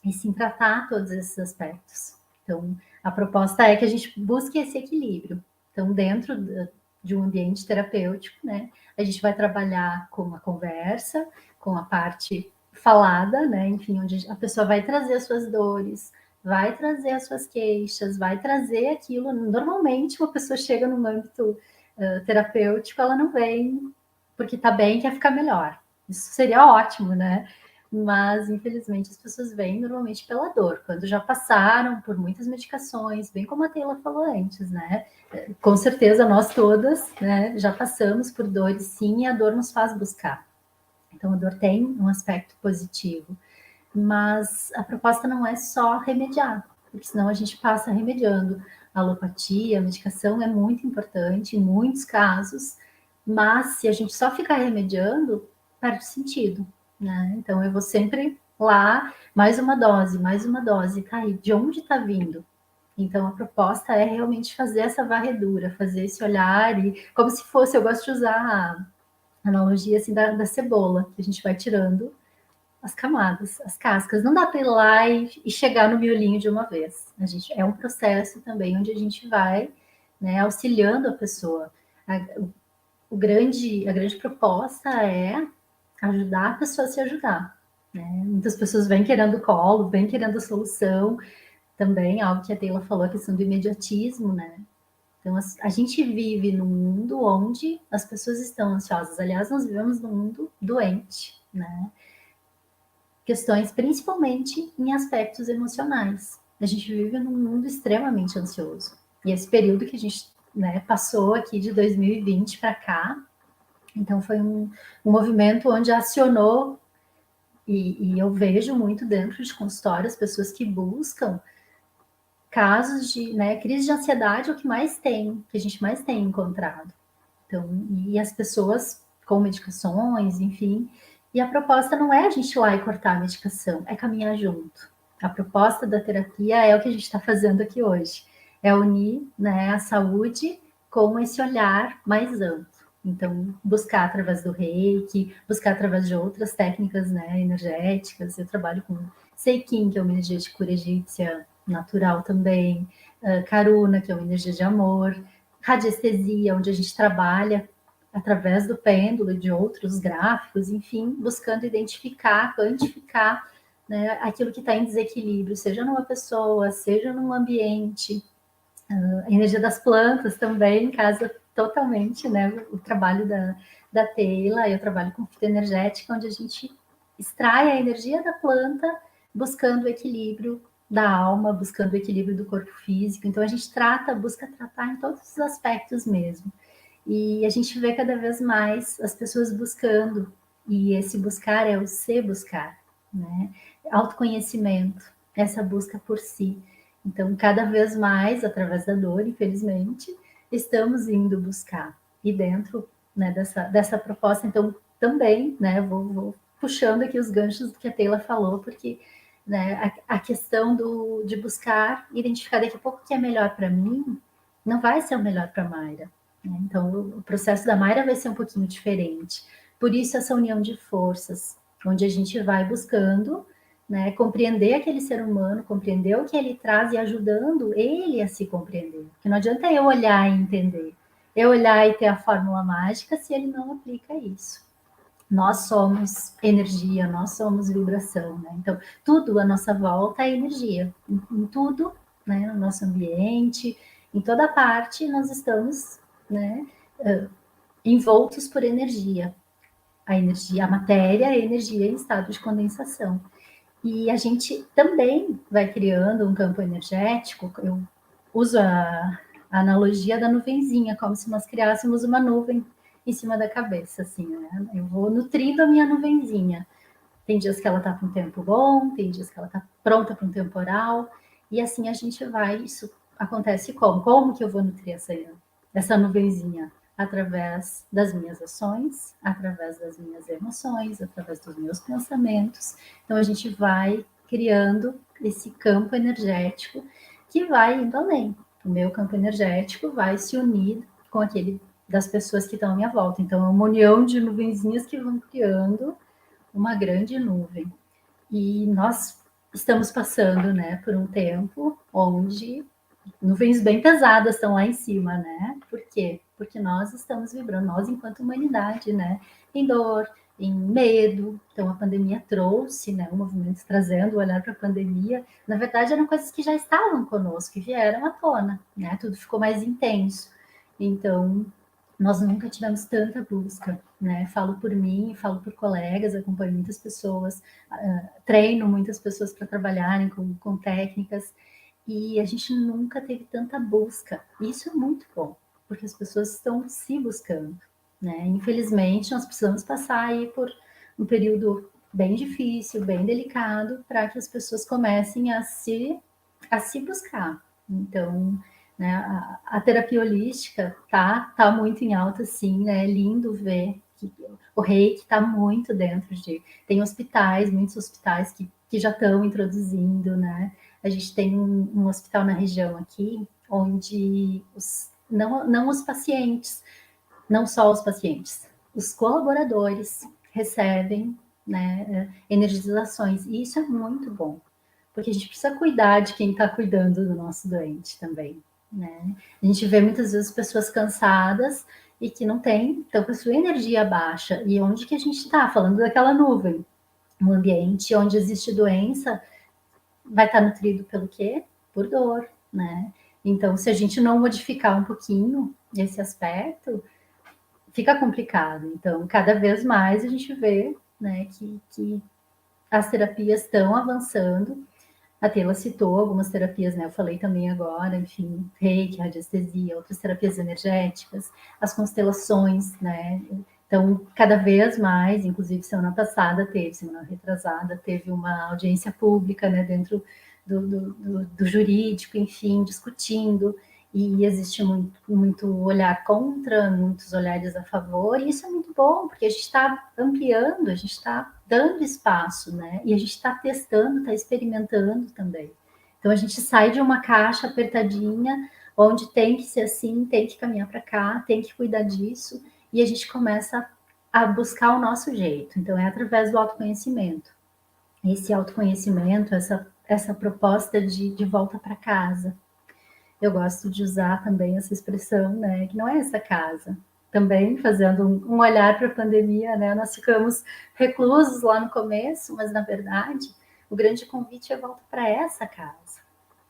E sim tratar todos esses aspectos. Então, a proposta é que a gente busque esse equilíbrio. Então, dentro de um ambiente terapêutico, né, a gente vai trabalhar com a conversa, com a parte falada, né, enfim, onde a pessoa vai trazer as suas dores, vai trazer as suas queixas, vai trazer aquilo. Normalmente, uma pessoa chega num âmbito terapêutico, ela não vem porque está bem, quer ficar melhor. Isso seria ótimo, né? Mas, infelizmente, as pessoas vêm normalmente pela dor, quando já passaram por muitas medicações, bem como a Teila falou antes, né? Com certeza, nós todas, né, já passamos por dores, sim, e a dor nos faz buscar. Então, a dor tem um aspecto positivo, mas a proposta não é só remediar, porque senão a gente passa remediando. A alopatia, a medicação é muito importante em muitos casos, mas se a gente só ficar remediando, perde sentido, né? Então eu vou sempre lá, mais uma dose, tá aí, de onde está vindo? Então a proposta é realmente fazer essa varredura, fazer esse olhar, e como se fosse, eu gosto de usar a analogia assim da cebola, que a gente vai tirando as camadas, as cascas. Não dá para ir lá e chegar no miolinho de uma vez. A gente é um processo também onde a gente vai, né, auxiliando a pessoa. A grande proposta é ajudar a pessoa a se ajudar. Né? Muitas pessoas vêm querendo colo, vêm querendo solução. Também, algo que a Teila falou, a questão do imediatismo, né? Então, a gente vive num mundo onde as pessoas estão ansiosas. Aliás, nós vivemos num mundo doente, né? Questões principalmente em aspectos emocionais. A gente vive num mundo extremamente ansioso. E esse período que a gente, né, passou aqui de 2020 para cá, então foi um movimento onde acionou, e eu vejo muito dentro de consultório as pessoas que buscam casos de, né, crise de ansiedade, é o que mais tem, que a gente mais tem encontrado. Então, e as pessoas com medicações, enfim, e a proposta não é a gente ir lá e cortar a medicação, é caminhar junto. A proposta da terapia é o que a gente está fazendo aqui hoje, é unir, né, a saúde com esse olhar mais amplo. Então, buscar através do reiki, buscar através de outras técnicas, né, energéticas. Eu trabalho com Seikin, que é uma energia de cura egípcia natural também, Karuna, que é uma energia de amor, radiestesia, onde a gente trabalha através do pêndulo e de outros gráficos, enfim, buscando identificar, quantificar, né, aquilo que está em desequilíbrio, seja numa pessoa, seja num ambiente. A energia das plantas também casa totalmente, né, o trabalho da Teila. Eu trabalho com fitoenergética, onde a gente extrai a energia da planta, buscando o equilíbrio da alma, buscando o equilíbrio do corpo físico. Então a gente busca tratar em todos os aspectos mesmo. E a gente vê cada vez mais as pessoas buscando, e esse buscar é o se buscar, né? Autoconhecimento, essa busca por si. Então, cada vez mais, através da dor, infelizmente, estamos indo buscar. E dentro, né, dessa proposta, então, também, né, vou puxando aqui os ganchos do que a Taylor falou, porque, né, a questão de buscar, identificar daqui a pouco o que é melhor para mim, não vai ser o melhor para a Mayra. Né? Então, o processo da Mayra vai ser um pouquinho diferente. Por isso, essa união de forças, onde a gente vai buscando, né, compreender aquele ser humano, compreender o que ele traz e ajudando ele a se compreender. Porque não adianta eu olhar e entender. Eu olhar e ter a fórmula mágica se ele não aplica isso. Nós somos energia, nós somos vibração, né? Então, tudo à nossa volta é energia. Em tudo, né, no nosso ambiente, em toda parte, nós estamos, né, envoltos por energia. A energia, a matéria é energia em estado de condensação. E a gente também vai criando um campo energético. Eu uso a analogia da nuvenzinha, como se nós criássemos uma nuvem em cima da cabeça, assim, né? Eu vou nutrindo a minha nuvenzinha. Tem dias que ela está com um tempo bom, tem dias que ela está pronta para um temporal, e assim a gente vai. Isso acontece como? Como que eu vou nutrir essa nuvenzinha? Através das minhas ações, através das minhas emoções, através dos meus pensamentos. Então a gente vai criando esse campo energético que vai indo além. O meu campo energético vai se unir com aquele das pessoas que estão à minha volta. Então é uma união de nuvenzinhas que vão criando uma grande nuvem. E nós estamos passando, né, por um tempo onde nuvens bem pesadas estão lá em cima, né? Por quê? Porque nós estamos vibrando, nós enquanto humanidade, né, em dor, em medo. Então a pandemia trouxe, né, o movimento trazendo o olhar para a pandemia. Na verdade, eram coisas que já estavam conosco, que vieram à tona, né? Tudo ficou mais intenso. Então, nós nunca tivemos tanta busca, né? Falo por mim, falo por colegas, acompanho muitas pessoas, treino muitas pessoas para trabalharem com técnicas, e a gente nunca teve tanta busca. Isso é muito bom, porque as pessoas estão se buscando, né? Infelizmente, nós precisamos passar aí por um período bem difícil, bem delicado, para que as pessoas comecem a se buscar. Então, né, a terapia holística tá muito em alta, sim, né? É lindo ver que o reiki está muito dentro de... Tem hospitais, muitos hospitais que já estão introduzindo, né? A gente tem um hospital na região aqui, onde não os pacientes, não só os pacientes, os colaboradores recebem, né, energizações, e isso é muito bom, porque a gente precisa cuidar de quem está cuidando do nosso doente também, né? A gente vê muitas vezes pessoas cansadas e que não têm, estão com a sua energia baixa, e onde que a gente está? Falando daquela nuvem, um ambiente onde existe doença, vai estar nutrido pelo quê? Por dor, né? Então, se a gente não modificar um pouquinho esse aspecto, fica complicado. Então, cada vez mais a gente vê, né, que as terapias estão avançando. A Tela citou algumas terapias, né? Eu falei também agora, enfim, reiki, radiestesia, outras terapias energéticas, as constelações, né? Então, cada vez mais, inclusive semana retrasada, teve uma audiência pública, né, dentro do jurídico, enfim, discutindo, e existe muito olhar contra, muitos olhares a favor, e isso é muito bom, porque a gente está ampliando, a gente está dando espaço, né? E a gente está testando, está experimentando também. Então a gente sai de uma caixa apertadinha, onde tem que ser assim, tem que caminhar para cá, tem que cuidar disso, e a gente começa a buscar o nosso jeito. Então é através do autoconhecimento. Esse autoconhecimento, essa proposta de volta para casa. Eu gosto de usar também essa expressão, né, que não é essa casa. Também fazendo um olhar para a pandemia, né, nós ficamos reclusos lá no começo, mas na verdade o grande convite é volta para essa casa,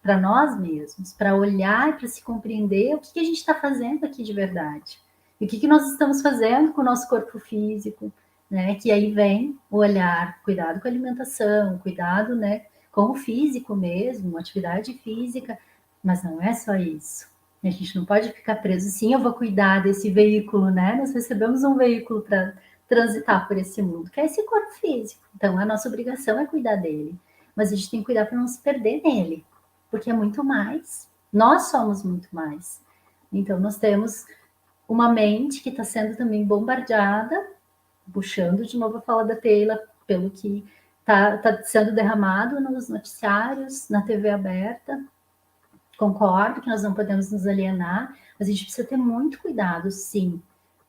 para nós mesmos, para olhar, para se compreender o que a gente está fazendo aqui de verdade. E o que nós estamos fazendo com o nosso corpo físico, né, que aí vem o olhar, cuidado com a alimentação, cuidado, né, com o físico mesmo, atividade física, mas não é só isso. A gente não pode ficar preso. Sim, eu vou cuidar desse veículo, né? Nós recebemos um veículo para transitar por esse mundo, que é esse corpo físico. Então, a nossa obrigação é cuidar dele. Mas a gente tem que cuidar para não se perder nele. porque é muito mais. Nós somos muito mais. Então, nós temos uma mente que está sendo também bombardeada, puxando de novo a fala da Taylor, pelo que está sendo derramado nos noticiários, na TV aberta. Concordo que nós não podemos nos alienar, mas a gente precisa ter muito cuidado, sim,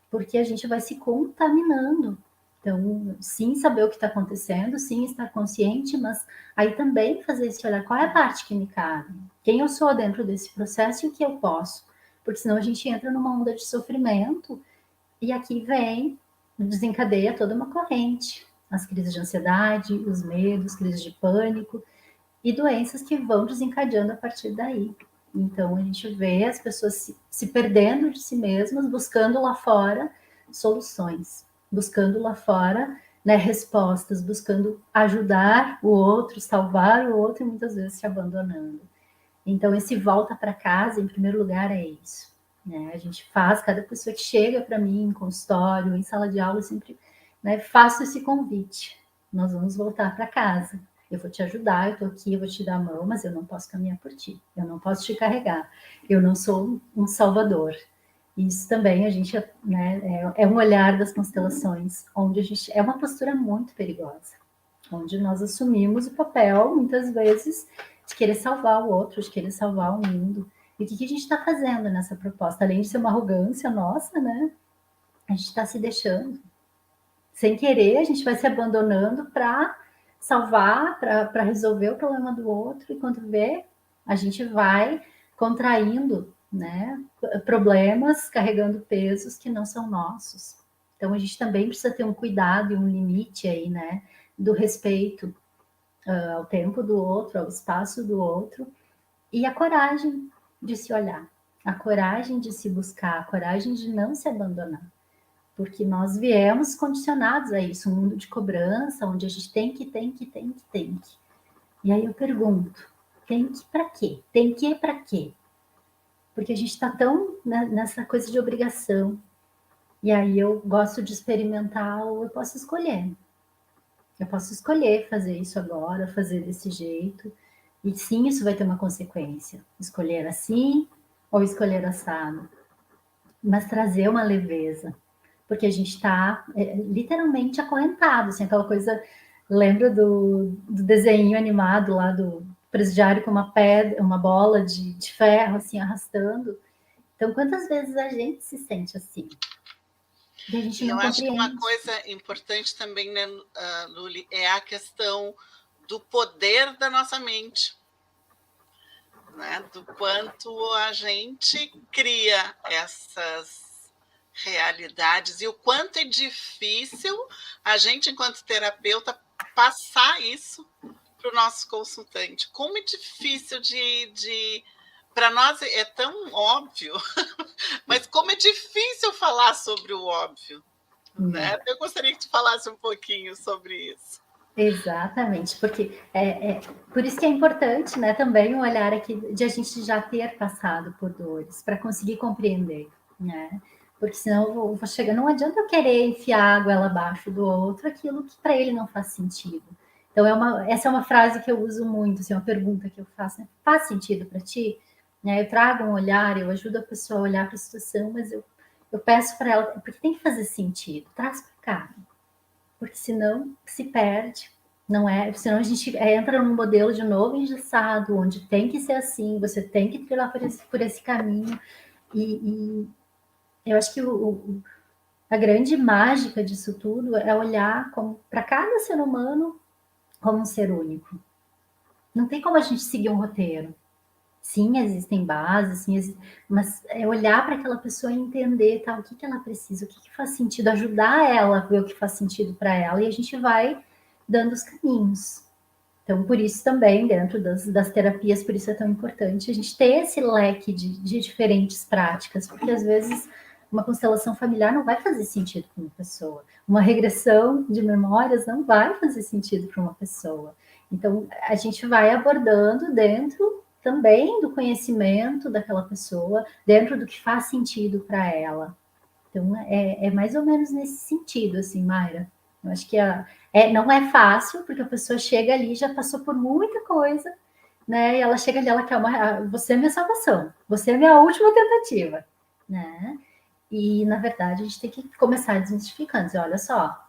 porque a gente vai se contaminando. Então, sim, saber o que está acontecendo, sim, estar consciente, mas aí também fazer esse olhar, qual é a parte que me cabe? Quem eu sou dentro desse processo e o que eu posso? Porque senão a gente entra numa onda de sofrimento e aqui vem, desencadeia toda uma corrente. As crises de ansiedade, os medos, crises de pânico e doenças que vão desencadeando a partir daí. Então, a gente vê as pessoas se perdendo de si mesmas, buscando lá fora soluções, buscando lá fora, né, respostas, buscando ajudar o outro, salvar o outro e muitas vezes se abandonando. Então, esse volta para casa, em primeiro lugar, é isso. Né? A gente faz, cada pessoa que chega para mim em consultório, em sala de aula, eu sempre, né, faço esse convite. Nós vamos voltar para casa. Eu vou te ajudar, eu estou aqui, eu vou te dar a mão, mas eu não posso caminhar por ti. Eu não posso te carregar. Eu não sou um salvador. Isso também a gente, né, é um olhar das constelações, onde a gente é uma postura muito perigosa, onde nós assumimos o papel, muitas vezes, de querer salvar o outro, de querer salvar o mundo. E o que a gente está fazendo nessa proposta? Além de ser uma arrogância nossa, né? A gente está se deixando. Sem querer, a gente vai se abandonando para salvar, para resolver o problema do outro. E quando vê, a gente vai contraindo, né, problemas, carregando pesos que não são nossos. Então, a gente também precisa ter um cuidado e um limite aí, né, do respeito ao tempo do outro, ao espaço do outro, e a coragem de se olhar, a coragem de se buscar, a coragem de não se abandonar. Porque nós viemos condicionados a isso, um mundo de cobrança, onde a gente tem que. E aí eu pergunto, tem que para quê? Tem que para quê? Porque a gente está tão nessa coisa de obrigação. E aí eu gosto de experimentar, ou eu posso escolher. Eu posso escolher fazer isso agora, fazer desse jeito. E sim, isso vai ter uma consequência. Escolher assim ou escolher assado. Mas trazer uma leveza. Porque a gente está literalmente acorrentado. Assim, aquela coisa... Lembra do desenho animado lá do presidiário com uma pedra, uma bola de ferro, assim, arrastando. Então, quantas vezes a gente se sente assim? E a gente não eu acho que uma compreende. coisa importante também, né, Luli, é a questão do poder da nossa mente, né? Do quanto a gente cria essas realidades e o quanto é difícil a gente, enquanto terapeuta, passar isso para o nosso consultante. Como é difícil de para nós é tão óbvio, mas como é difícil falar sobre o óbvio, né? Eu gostaria que tu falasse um pouquinho sobre isso. Exatamente, porque por isso que é importante, né, também um olhar aqui de a gente já ter passado por dores, para conseguir compreender, né? Porque senão eu vou chegar, não adianta eu querer enfiar a goela abaixo do outro aquilo que para ele não faz sentido. Então essa é uma frase que eu uso muito, assim, uma pergunta que eu faço, né? Faz sentido para ti? Né? Eu trago um olhar, eu ajudo a pessoa a olhar para a situação, mas eu peço para ela, porque tem que fazer sentido, traz para cá. Porque senão se perde, não é? Senão a gente entra num modelo de novo engessado, onde tem que ser assim, você tem que trilhar por esse caminho. E eu acho que a grande mágica disso tudo é olhar para cada ser humano como um ser único. Não tem como a gente seguir um roteiro. Sim, existem bases, sim, mas é olhar para aquela pessoa e entender o que ela precisa, o que faz sentido, ajudar ela a ver o que faz sentido para ela, e a gente vai dando os caminhos. Então, por isso também, dentro das terapias, por isso é tão importante a gente ter esse leque de diferentes práticas, porque às vezes uma constelação familiar não vai fazer sentido para uma pessoa, uma regressão de memórias não vai fazer sentido para uma pessoa. Então, a gente vai abordando dentro também do conhecimento daquela pessoa, dentro do que faz sentido para ela. Então, é mais ou menos nesse sentido, assim, Mayra. Eu acho que não é fácil, porque a pessoa chega ali, já passou por muita coisa, né? E ela chega ali, ela quer você é minha salvação, você é minha última tentativa, né? E, na verdade, a gente tem que começar desmistificando, dizer, olha só,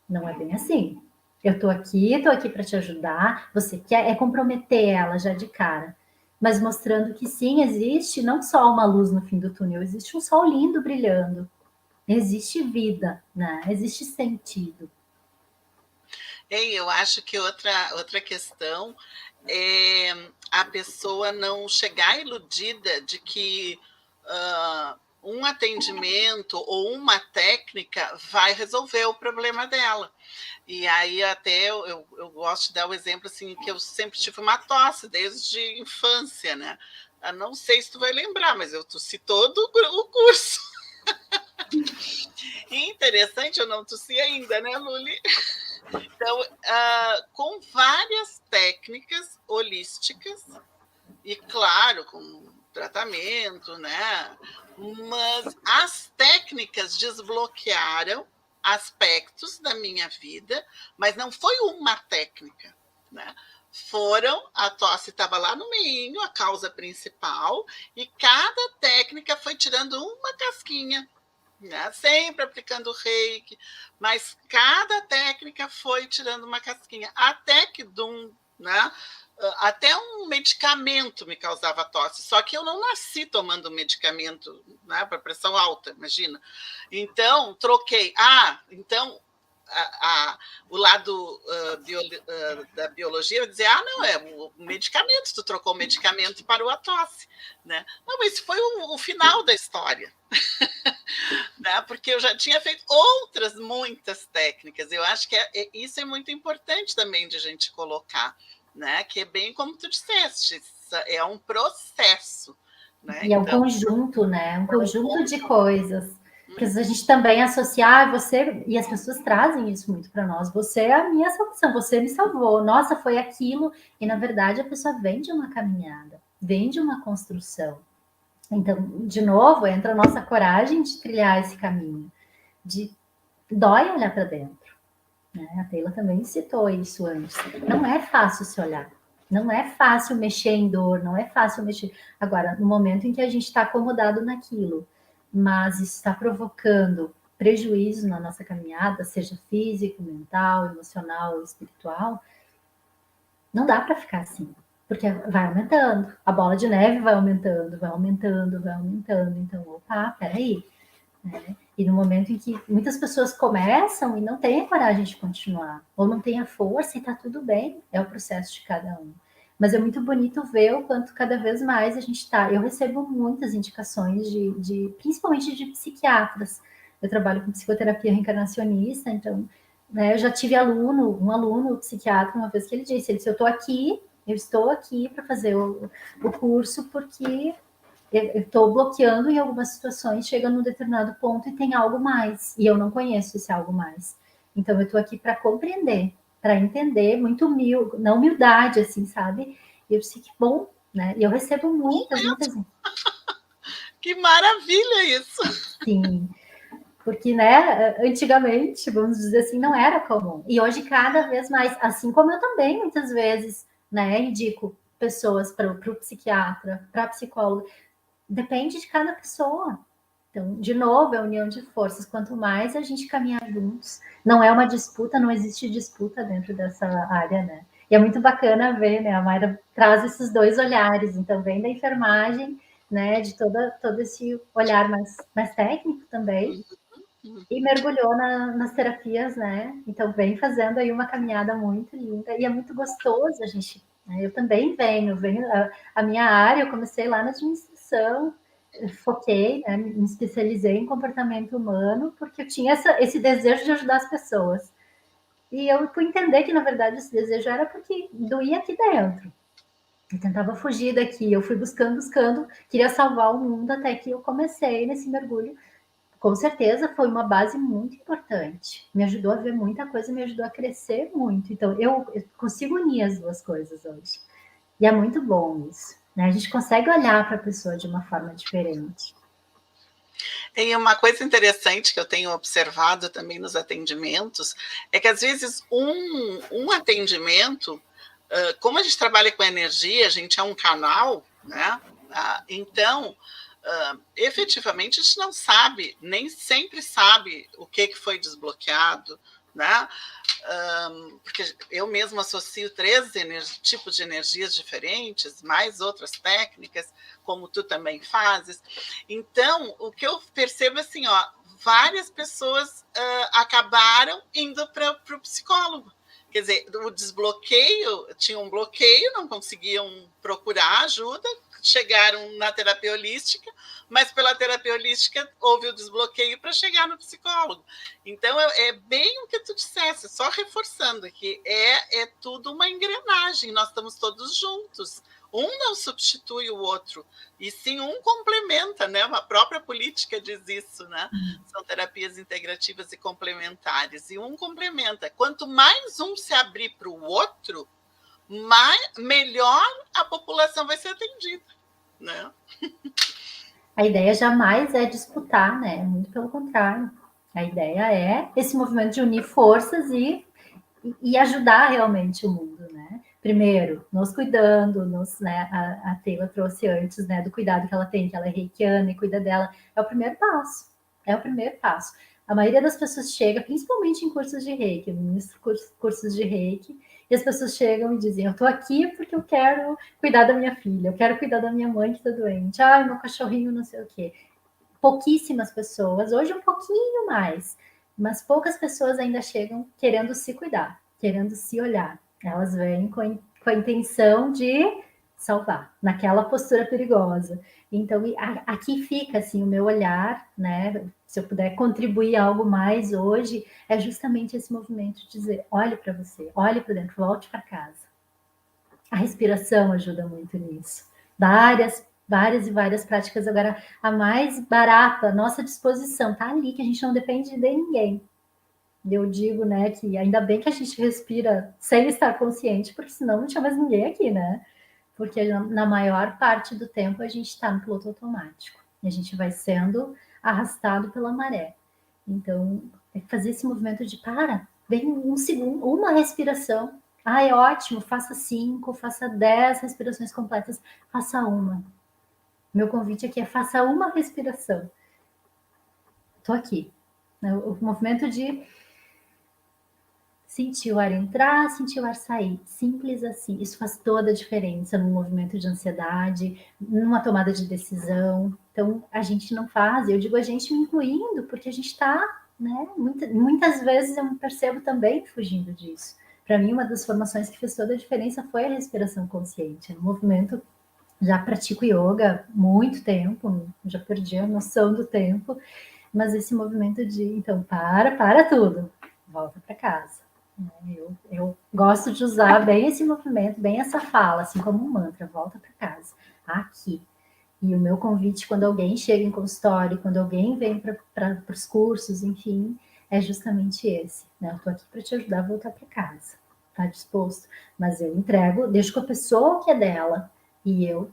não é bem assim. Eu tô aqui para te ajudar, você quer comprometer ela já de cara, mas mostrando que sim, existe não só uma luz no fim do túnel, existe um sol lindo brilhando, existe vida, né? Existe sentido. Eu acho que outra questão é a pessoa não chegar iludida de que um atendimento ou uma técnica vai resolver o problema dela. E aí até eu gosto de dar o exemplo assim, que eu sempre tive uma tosse desde infância, né? Eu não sei se tu vai lembrar, mas eu tossi todo o curso. E interessante, eu não tossi ainda, né, Luli? Então, com várias técnicas holísticas, e claro, com tratamento, né? Mas as técnicas desbloquearam aspectos da minha vida, mas não foi uma técnica, né? A tosse estava lá no meio, a causa principal, e cada técnica foi tirando uma casquinha, né? Sempre aplicando reiki, mas cada técnica foi tirando uma casquinha, até que né? Até um medicamento me causava tosse, só que eu não nasci tomando medicamento, né, para pressão alta, imagina. Então, troquei. Então o lado da biologia vai dizer, não, é o medicamento, tu trocou o medicamento e parou a tosse, né? Não, mas esse foi o final da história. Né? Porque eu já tinha feito muitas técnicas. Eu acho que isso é muito importante também de a gente colocar, né? Que é bem como tu disseste, é um processo. Né? E é um conjunto, né? Um conjunto de coisas. Porque a gente também associar você, e as pessoas trazem isso muito para nós. Você é a minha salvação, você me salvou. Nossa, foi aquilo. E na verdade a pessoa vem de uma caminhada, vem de uma construção. Então, de novo, entra a nossa coragem de trilhar esse caminho. Dói olhar para dentro. Né? A Taylor também citou isso antes. Não é fácil se olhar. Não é fácil mexer em dor, não é fácil mexer. Agora, no momento em que a gente está acomodado naquilo, mas isso está provocando prejuízo na nossa caminhada, seja físico, mental, emocional, espiritual, não dá para ficar assim, porque vai aumentando, a bola de neve vai aumentando, vai aumentando, vai aumentando. Então, opa, peraí. Né? E no momento em que muitas pessoas começam e não têm a coragem de continuar, ou não têm a força, e está tudo bem, é o processo de cada um. Mas é muito bonito ver o quanto cada vez mais a gente está. Eu recebo muitas indicações principalmente de psiquiatras. Eu trabalho com psicoterapia reencarnacionista, então, né, eu já tive um aluno psiquiatra, uma vez que ele disse, eu estou aqui para fazer o curso porque eu estou bloqueando em algumas situações, chega num determinado ponto e tem algo mais, e eu não conheço esse algo mais. Então, eu estou aqui para compreender, para entender, muito na humildade, assim, sabe? E eu disse que bom, né? E eu recebo muitas. Que maravilha isso! Sim, porque, né, antigamente, vamos dizer assim, não era comum. E hoje, cada vez mais, assim como eu também, muitas vezes, né, indico pessoas para o psiquiatra, para a psicóloga. Depende de cada pessoa. Então, de novo, é a união de forças. Quanto mais a gente caminhar juntos, não é uma disputa, não existe disputa dentro dessa área, né? E é muito bacana ver, né? A Mayra traz esses dois olhares. Então, vem da enfermagem, né? De todo esse olhar mais técnico também. E mergulhou nas terapias, né? Então, vem fazendo aí uma caminhada muito linda. E é muito gostoso a gente... Né? Eu também venho a minha área, eu comecei lá na administração, foquei, né, me especializei em comportamento humano, porque eu tinha esse desejo de ajudar as pessoas. E eu fui entender que, na verdade, esse desejo era porque doía aqui dentro. Eu tentava fugir daqui, eu fui buscando, queria salvar o mundo, até que eu comecei nesse mergulho. Com certeza foi uma base muito importante. Me ajudou a ver muita coisa, me ajudou a crescer muito. Então, eu consigo unir as duas coisas hoje. E é muito bom isso. Né? A gente consegue olhar para a pessoa de uma forma diferente. E uma coisa interessante que eu tenho observado também nos atendimentos é que, às vezes, um atendimento como a gente trabalha com energia, a gente é um canal, né? Então, efetivamente, a gente não sabe, nem sempre sabe o que foi desbloqueado, né? Porque eu mesmo associo 3 tipos de energias diferentes, mais outras técnicas, como tu também fazes. Então, o que eu percebo é assim, várias pessoas acabaram indo para o psicólogo. Quer dizer, o desbloqueio, tinha um bloqueio, não conseguiam procurar ajuda, chegaram na terapia holística, mas pela terapia holística houve o desbloqueio para chegar no psicólogo. Então, é bem o que tu disseste, só reforçando que é tudo uma engrenagem, nós estamos todos juntos. Um não substitui o outro, e sim um complementa, né? A própria política diz isso, né? São terapias integrativas e complementares, e um complementa. Quanto mais um se abrir para o outro, melhor a população vai ser atendida, né? A ideia jamais é disputar, né? Muito pelo contrário. A ideia é esse movimento de unir forças e ajudar realmente o mundo, né? Primeiro, nos cuidando, né? A Taylor trouxe antes, né? Do cuidado que ela tem, que ela é reikiana e cuida dela. É o primeiro passo. É o primeiro passo. A maioria das pessoas chega, principalmente em cursos de reiki, eu ministro cursos de reiki, e as pessoas chegam e dizem, eu tô aqui porque eu quero cuidar da minha filha, eu quero cuidar da minha mãe que tá doente, ai, meu cachorrinho não sei o quê. Pouquíssimas pessoas, hoje um pouquinho mais, mas poucas pessoas ainda chegam querendo se cuidar, querendo se olhar. Elas vêm com a intenção de salvar, naquela postura perigosa. Então, aqui fica assim o meu olhar, né? Se eu puder contribuir algo mais hoje, é justamente esse movimento de dizer: olhe para você, olhe para dentro, volte para casa. A respiração ajuda muito nisso. Várias e várias práticas. Agora, a mais barata, à nossa disposição, tá ali, que a gente não depende de ninguém. Eu digo, né, que ainda bem que a gente respira sem estar consciente, porque senão não tinha mais ninguém aqui, né? Porque na maior parte do tempo a gente está no piloto automático. E a gente vai sendo arrastado pela maré. Então, é fazer esse movimento de vem um segundo, uma respiração. É ótimo, faça 5, faça 10 respirações completas, faça uma. Meu convite aqui é faça uma respiração. Estou aqui. O movimento de sentir o ar entrar, sentir o ar sair. Simples assim. Isso faz toda a diferença no movimento de ansiedade, numa tomada de decisão. Então, a gente não faz, eu digo a gente me incluindo, porque a gente está, né? Muitas vezes eu me percebo também fugindo disso. Para mim, uma das formações que fez toda a diferença foi a respiração consciente. No movimento, já pratico yoga há muito tempo, já perdi a noção do tempo, mas esse movimento de, então, para tudo, volta para casa. Eu gosto de usar bem esse movimento, bem essa fala, assim como um mantra, volta para casa, aqui. E o meu convite, quando alguém chega em consultório, quando alguém vem para os cursos, enfim, é justamente esse. Né? Eu estou aqui para te ajudar a voltar para casa. Está disposto? Mas eu entrego, deixo com a pessoa que é dela e eu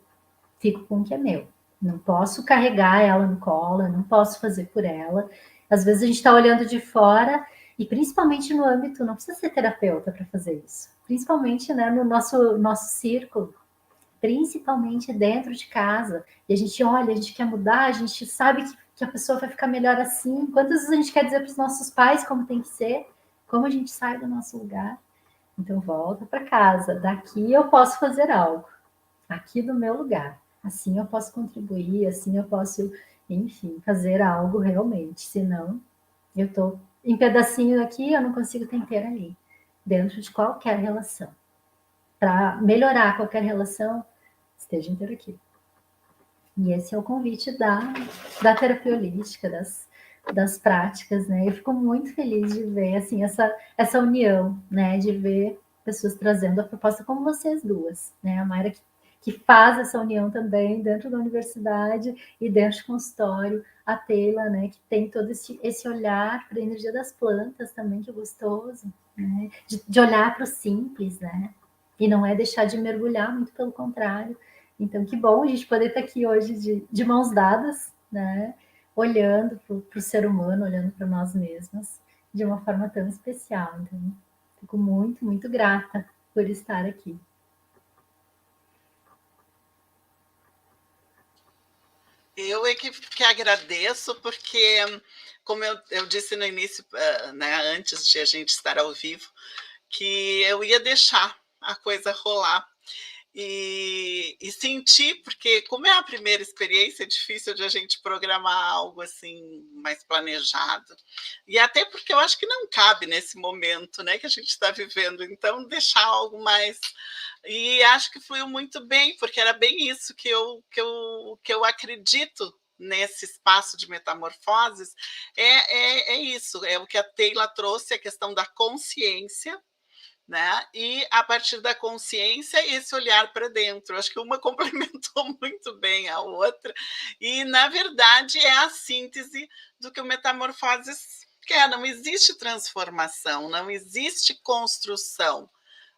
fico com o que é meu. Não posso carregar ela no colo, não posso fazer por ela. Às vezes a gente está olhando de fora, e principalmente no âmbito, não precisa ser terapeuta para fazer isso. Principalmente, né, no nosso círculo, principalmente dentro de casa. E a gente olha, a gente quer mudar, a gente sabe que a pessoa vai ficar melhor assim. Quantas vezes a gente quer dizer para os nossos pais como tem que ser, como a gente sai do nosso lugar. Então volta para casa. Daqui eu posso fazer algo. Aqui do meu lugar. Assim eu posso contribuir, assim eu posso, enfim, fazer algo realmente. Senão, eu estou em pedacinho aqui, eu não consigo estar inteira ali, dentro de qualquer relação. Para melhorar qualquer relação, esteja inteiro aqui. E esse é o convite da terapia holística, das práticas, né? Eu fico muito feliz de ver, assim, essa união, né? De ver pessoas trazendo a proposta como vocês duas, né? A Mayra que faz essa união também dentro da universidade e dentro do consultório, a Taylor, né, que tem todo esse olhar para a energia das plantas também, que é gostoso, né, de olhar para o simples, né, e não é deixar de mergulhar, muito pelo contrário. Então, que bom a gente poder estar aqui hoje de mãos dadas, né, olhando para o ser humano, olhando para nós mesmos, de uma forma tão especial. Então, fico muito, muito grata por estar aqui. Eu é que agradeço, porque, como eu disse no início, né, antes de a gente estar ao vivo, que eu ia deixar a coisa rolar e sentir, porque como é a primeira experiência, é difícil de a gente programar algo assim mais planejado. E até porque eu acho que não cabe nesse momento, né, que a gente está vivendo. Então, deixar algo mais. E acho que fluiu muito bem, porque era bem isso que eu acredito nesse espaço de metamorfoses, é isso, é o que a Teila trouxe, a questão da consciência, né? E a partir da consciência, esse olhar para dentro. Acho que uma complementou muito bem a outra, e na verdade é a síntese do que o Metamorfoses quer. Não existe transformação, não existe construção,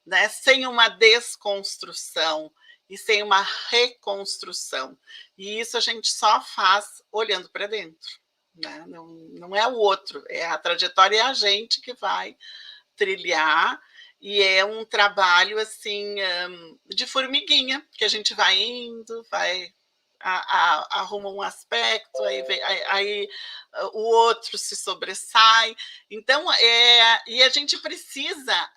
né? Sem uma desconstrução e sem uma reconstrução. E isso a gente só faz olhando para dentro, né? Não é o outro, é a trajetória, é a gente que vai trilhar, e é um trabalho assim de formiguinha, que a gente vai indo, vai arruma um aspecto, aí o outro se sobressai. Então, e a gente precisa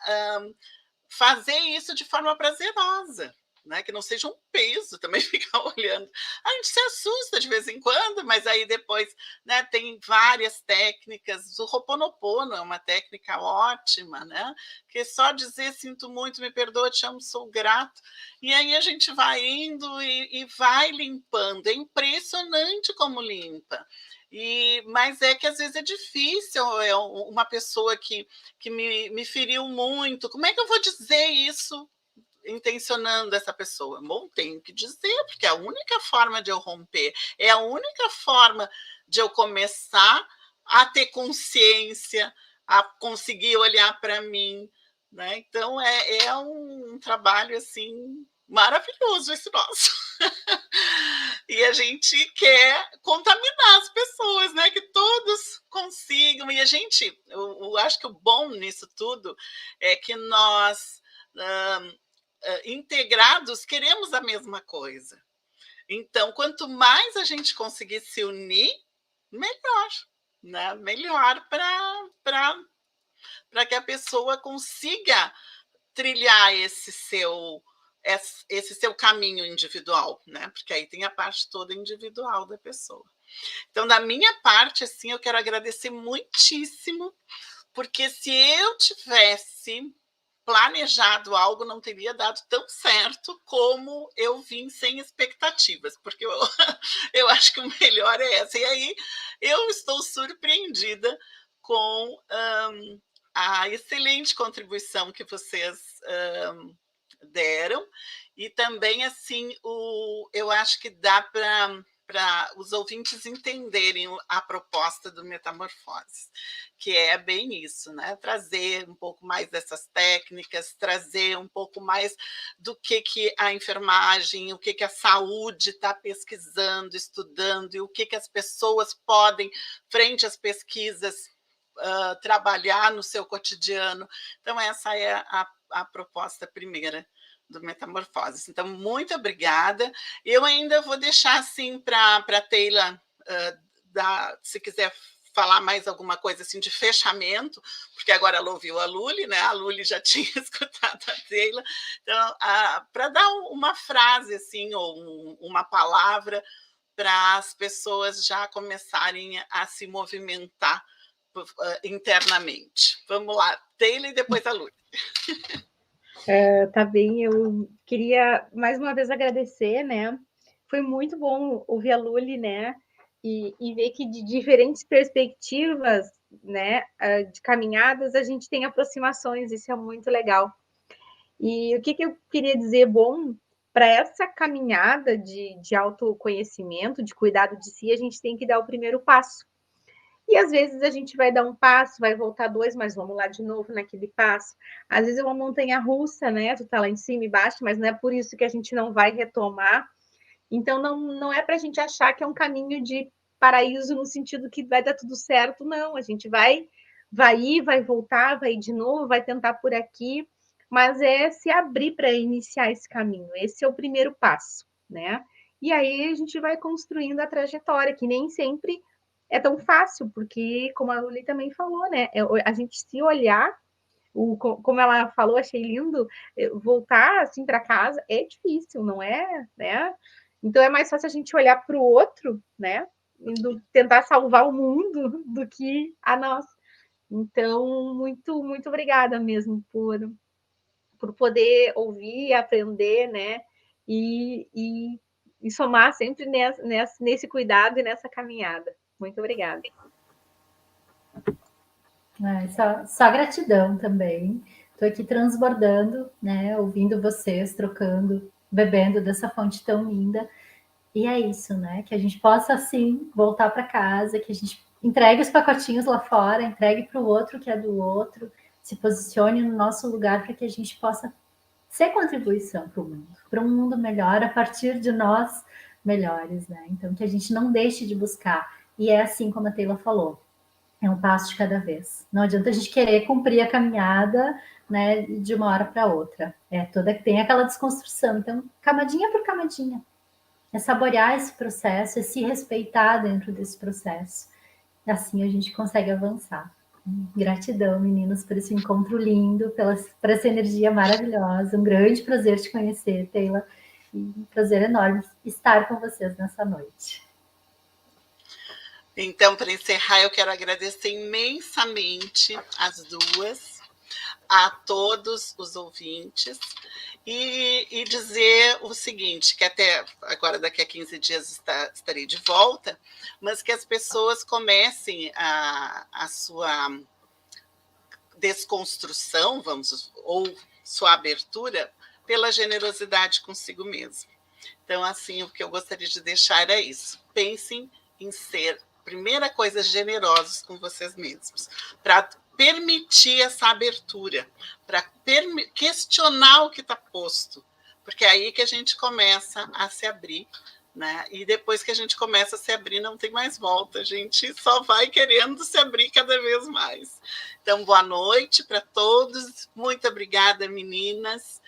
fazer isso de forma prazerosa, né? Que não seja um peso também ficar olhando. A gente se assusta de vez em quando, mas aí depois, né, tem várias técnicas. O Ho'oponopono é uma técnica ótima, né? Que só dizer sinto muito, me perdoa, te amo, sou grato. E aí a gente vai indo e vai limpando. É impressionante como limpa. Mas é que às vezes é difícil, é uma pessoa que me feriu muito. Como é que eu vou dizer isso intencionando essa pessoa? Bom, tenho que dizer, porque é a única forma de eu romper, é a única forma de eu começar a ter consciência, a conseguir olhar para mim, né? Então é um trabalho assim maravilhoso esse nosso. E a gente quer contaminar as pessoas, né? Que todos consigam. E a gente, eu acho que o bom nisso tudo é que nós, integrados, queremos a mesma coisa. Então, quanto mais a gente conseguir se unir, melhor, né? Melhor para que a pessoa consiga trilhar esse seu caminho individual, né? Porque aí tem a parte toda individual da pessoa. Então, da minha parte, assim, eu quero agradecer muitíssimo, porque se eu tivesse planejado algo, não teria dado tão certo como eu vim sem expectativas, porque eu acho que o melhor é essa. E aí eu estou surpreendida com a excelente contribuição que vocês deram, e também assim eu acho que dá para os ouvintes entenderem a proposta do Metamorfose, que é bem isso, né? Trazer um pouco mais dessas técnicas, trazer um pouco mais do que a enfermagem, o que a saúde está pesquisando, estudando, e o que as pessoas podem, frente às pesquisas, trabalhar no seu cotidiano. Então, essa é a proposta primeira do Metamorfoses. Então, muito obrigada. Eu ainda vou deixar assim para a Teila, se quiser falar mais alguma coisa assim de fechamento, porque agora ela ouviu a Luli, né? A Luli já tinha escutado a Teila. Então, para dar uma frase assim, ou uma palavra para as pessoas já começarem a se movimentar internamente. Vamos lá, Teila e depois a Luli. Tá bem, eu queria mais uma vez agradecer, né? Foi muito bom ouvir a Luli, né? E ver que de diferentes perspectivas, né, de caminhadas, a gente tem aproximações, isso é muito legal. E o que eu queria dizer, bom, para essa caminhada de autoconhecimento, de cuidado de si, a gente tem que dar o primeiro passo. E às vezes a gente vai dar um passo, vai voltar dois, mas vamos lá de novo naquele passo. Às vezes é uma montanha russa, né? Tu tá lá em cima e baixo, mas não é por isso que a gente não vai retomar. Então não é para a gente achar que é um caminho de paraíso no sentido que vai dar tudo certo, não. A gente vai ir, vai voltar, vai ir de novo, vai tentar por aqui, mas é se abrir para iniciar esse caminho. Esse é o primeiro passo, né? E aí a gente vai construindo a trajetória, que nem sempre é tão fácil, porque, como a Luli também falou, né? A gente se olhar, como ela falou, achei lindo, voltar assim para casa é difícil, não é? Né? Então é mais fácil a gente olhar para o outro, né? Tentar salvar o mundo do que a nós. Então, muito obrigada mesmo por poder ouvir, aprender, né? E somar sempre nesse cuidado e nessa caminhada. Muito obrigada. Só gratidão também. Estou aqui transbordando, né? Ouvindo vocês, trocando, bebendo dessa fonte tão linda. E é isso, né? Que a gente possa, assim, voltar para casa, que a gente entregue os pacotinhos lá fora, entregue para o outro que é do outro, se posicione no nosso lugar para que a gente possa ser contribuição para um mundo melhor a partir de nós melhores, né? Então, que a gente não deixe de buscar. E é assim como a Taylor falou, é um passo de cada vez. Não adianta a gente querer cumprir a caminhada, né, de uma hora para outra. Tem aquela desconstrução. Então, camadinha por camadinha. É saborear esse processo, é se respeitar dentro desse processo. E assim a gente consegue avançar. Gratidão, meninos, por esse encontro lindo, por essa energia maravilhosa. Um grande prazer te conhecer, Taylor. E um prazer enorme estar com vocês nessa noite. Então, para encerrar, eu quero agradecer imensamente as duas, a todos os ouvintes, e dizer o seguinte, que até agora, daqui a 15 dias, estarei de volta, mas que as pessoas comecem a sua desconstrução, ou sua abertura, pela generosidade consigo mesmo. Então, assim, o que eu gostaria de deixar é isso. Pensem em ser, primeira coisa, generosos com vocês mesmos, para permitir essa abertura, para questionar o que está posto, porque é aí que a gente começa a se abrir, né? E depois que a gente começa a se abrir, não tem mais volta, a gente só vai querendo se abrir cada vez mais. Então, boa noite para todos, muito obrigada, meninas,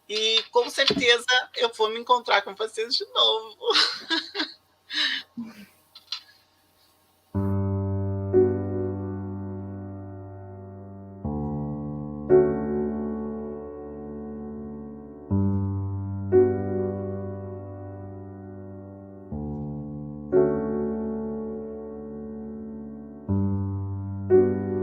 e com certeza eu vou me encontrar com vocês de novo.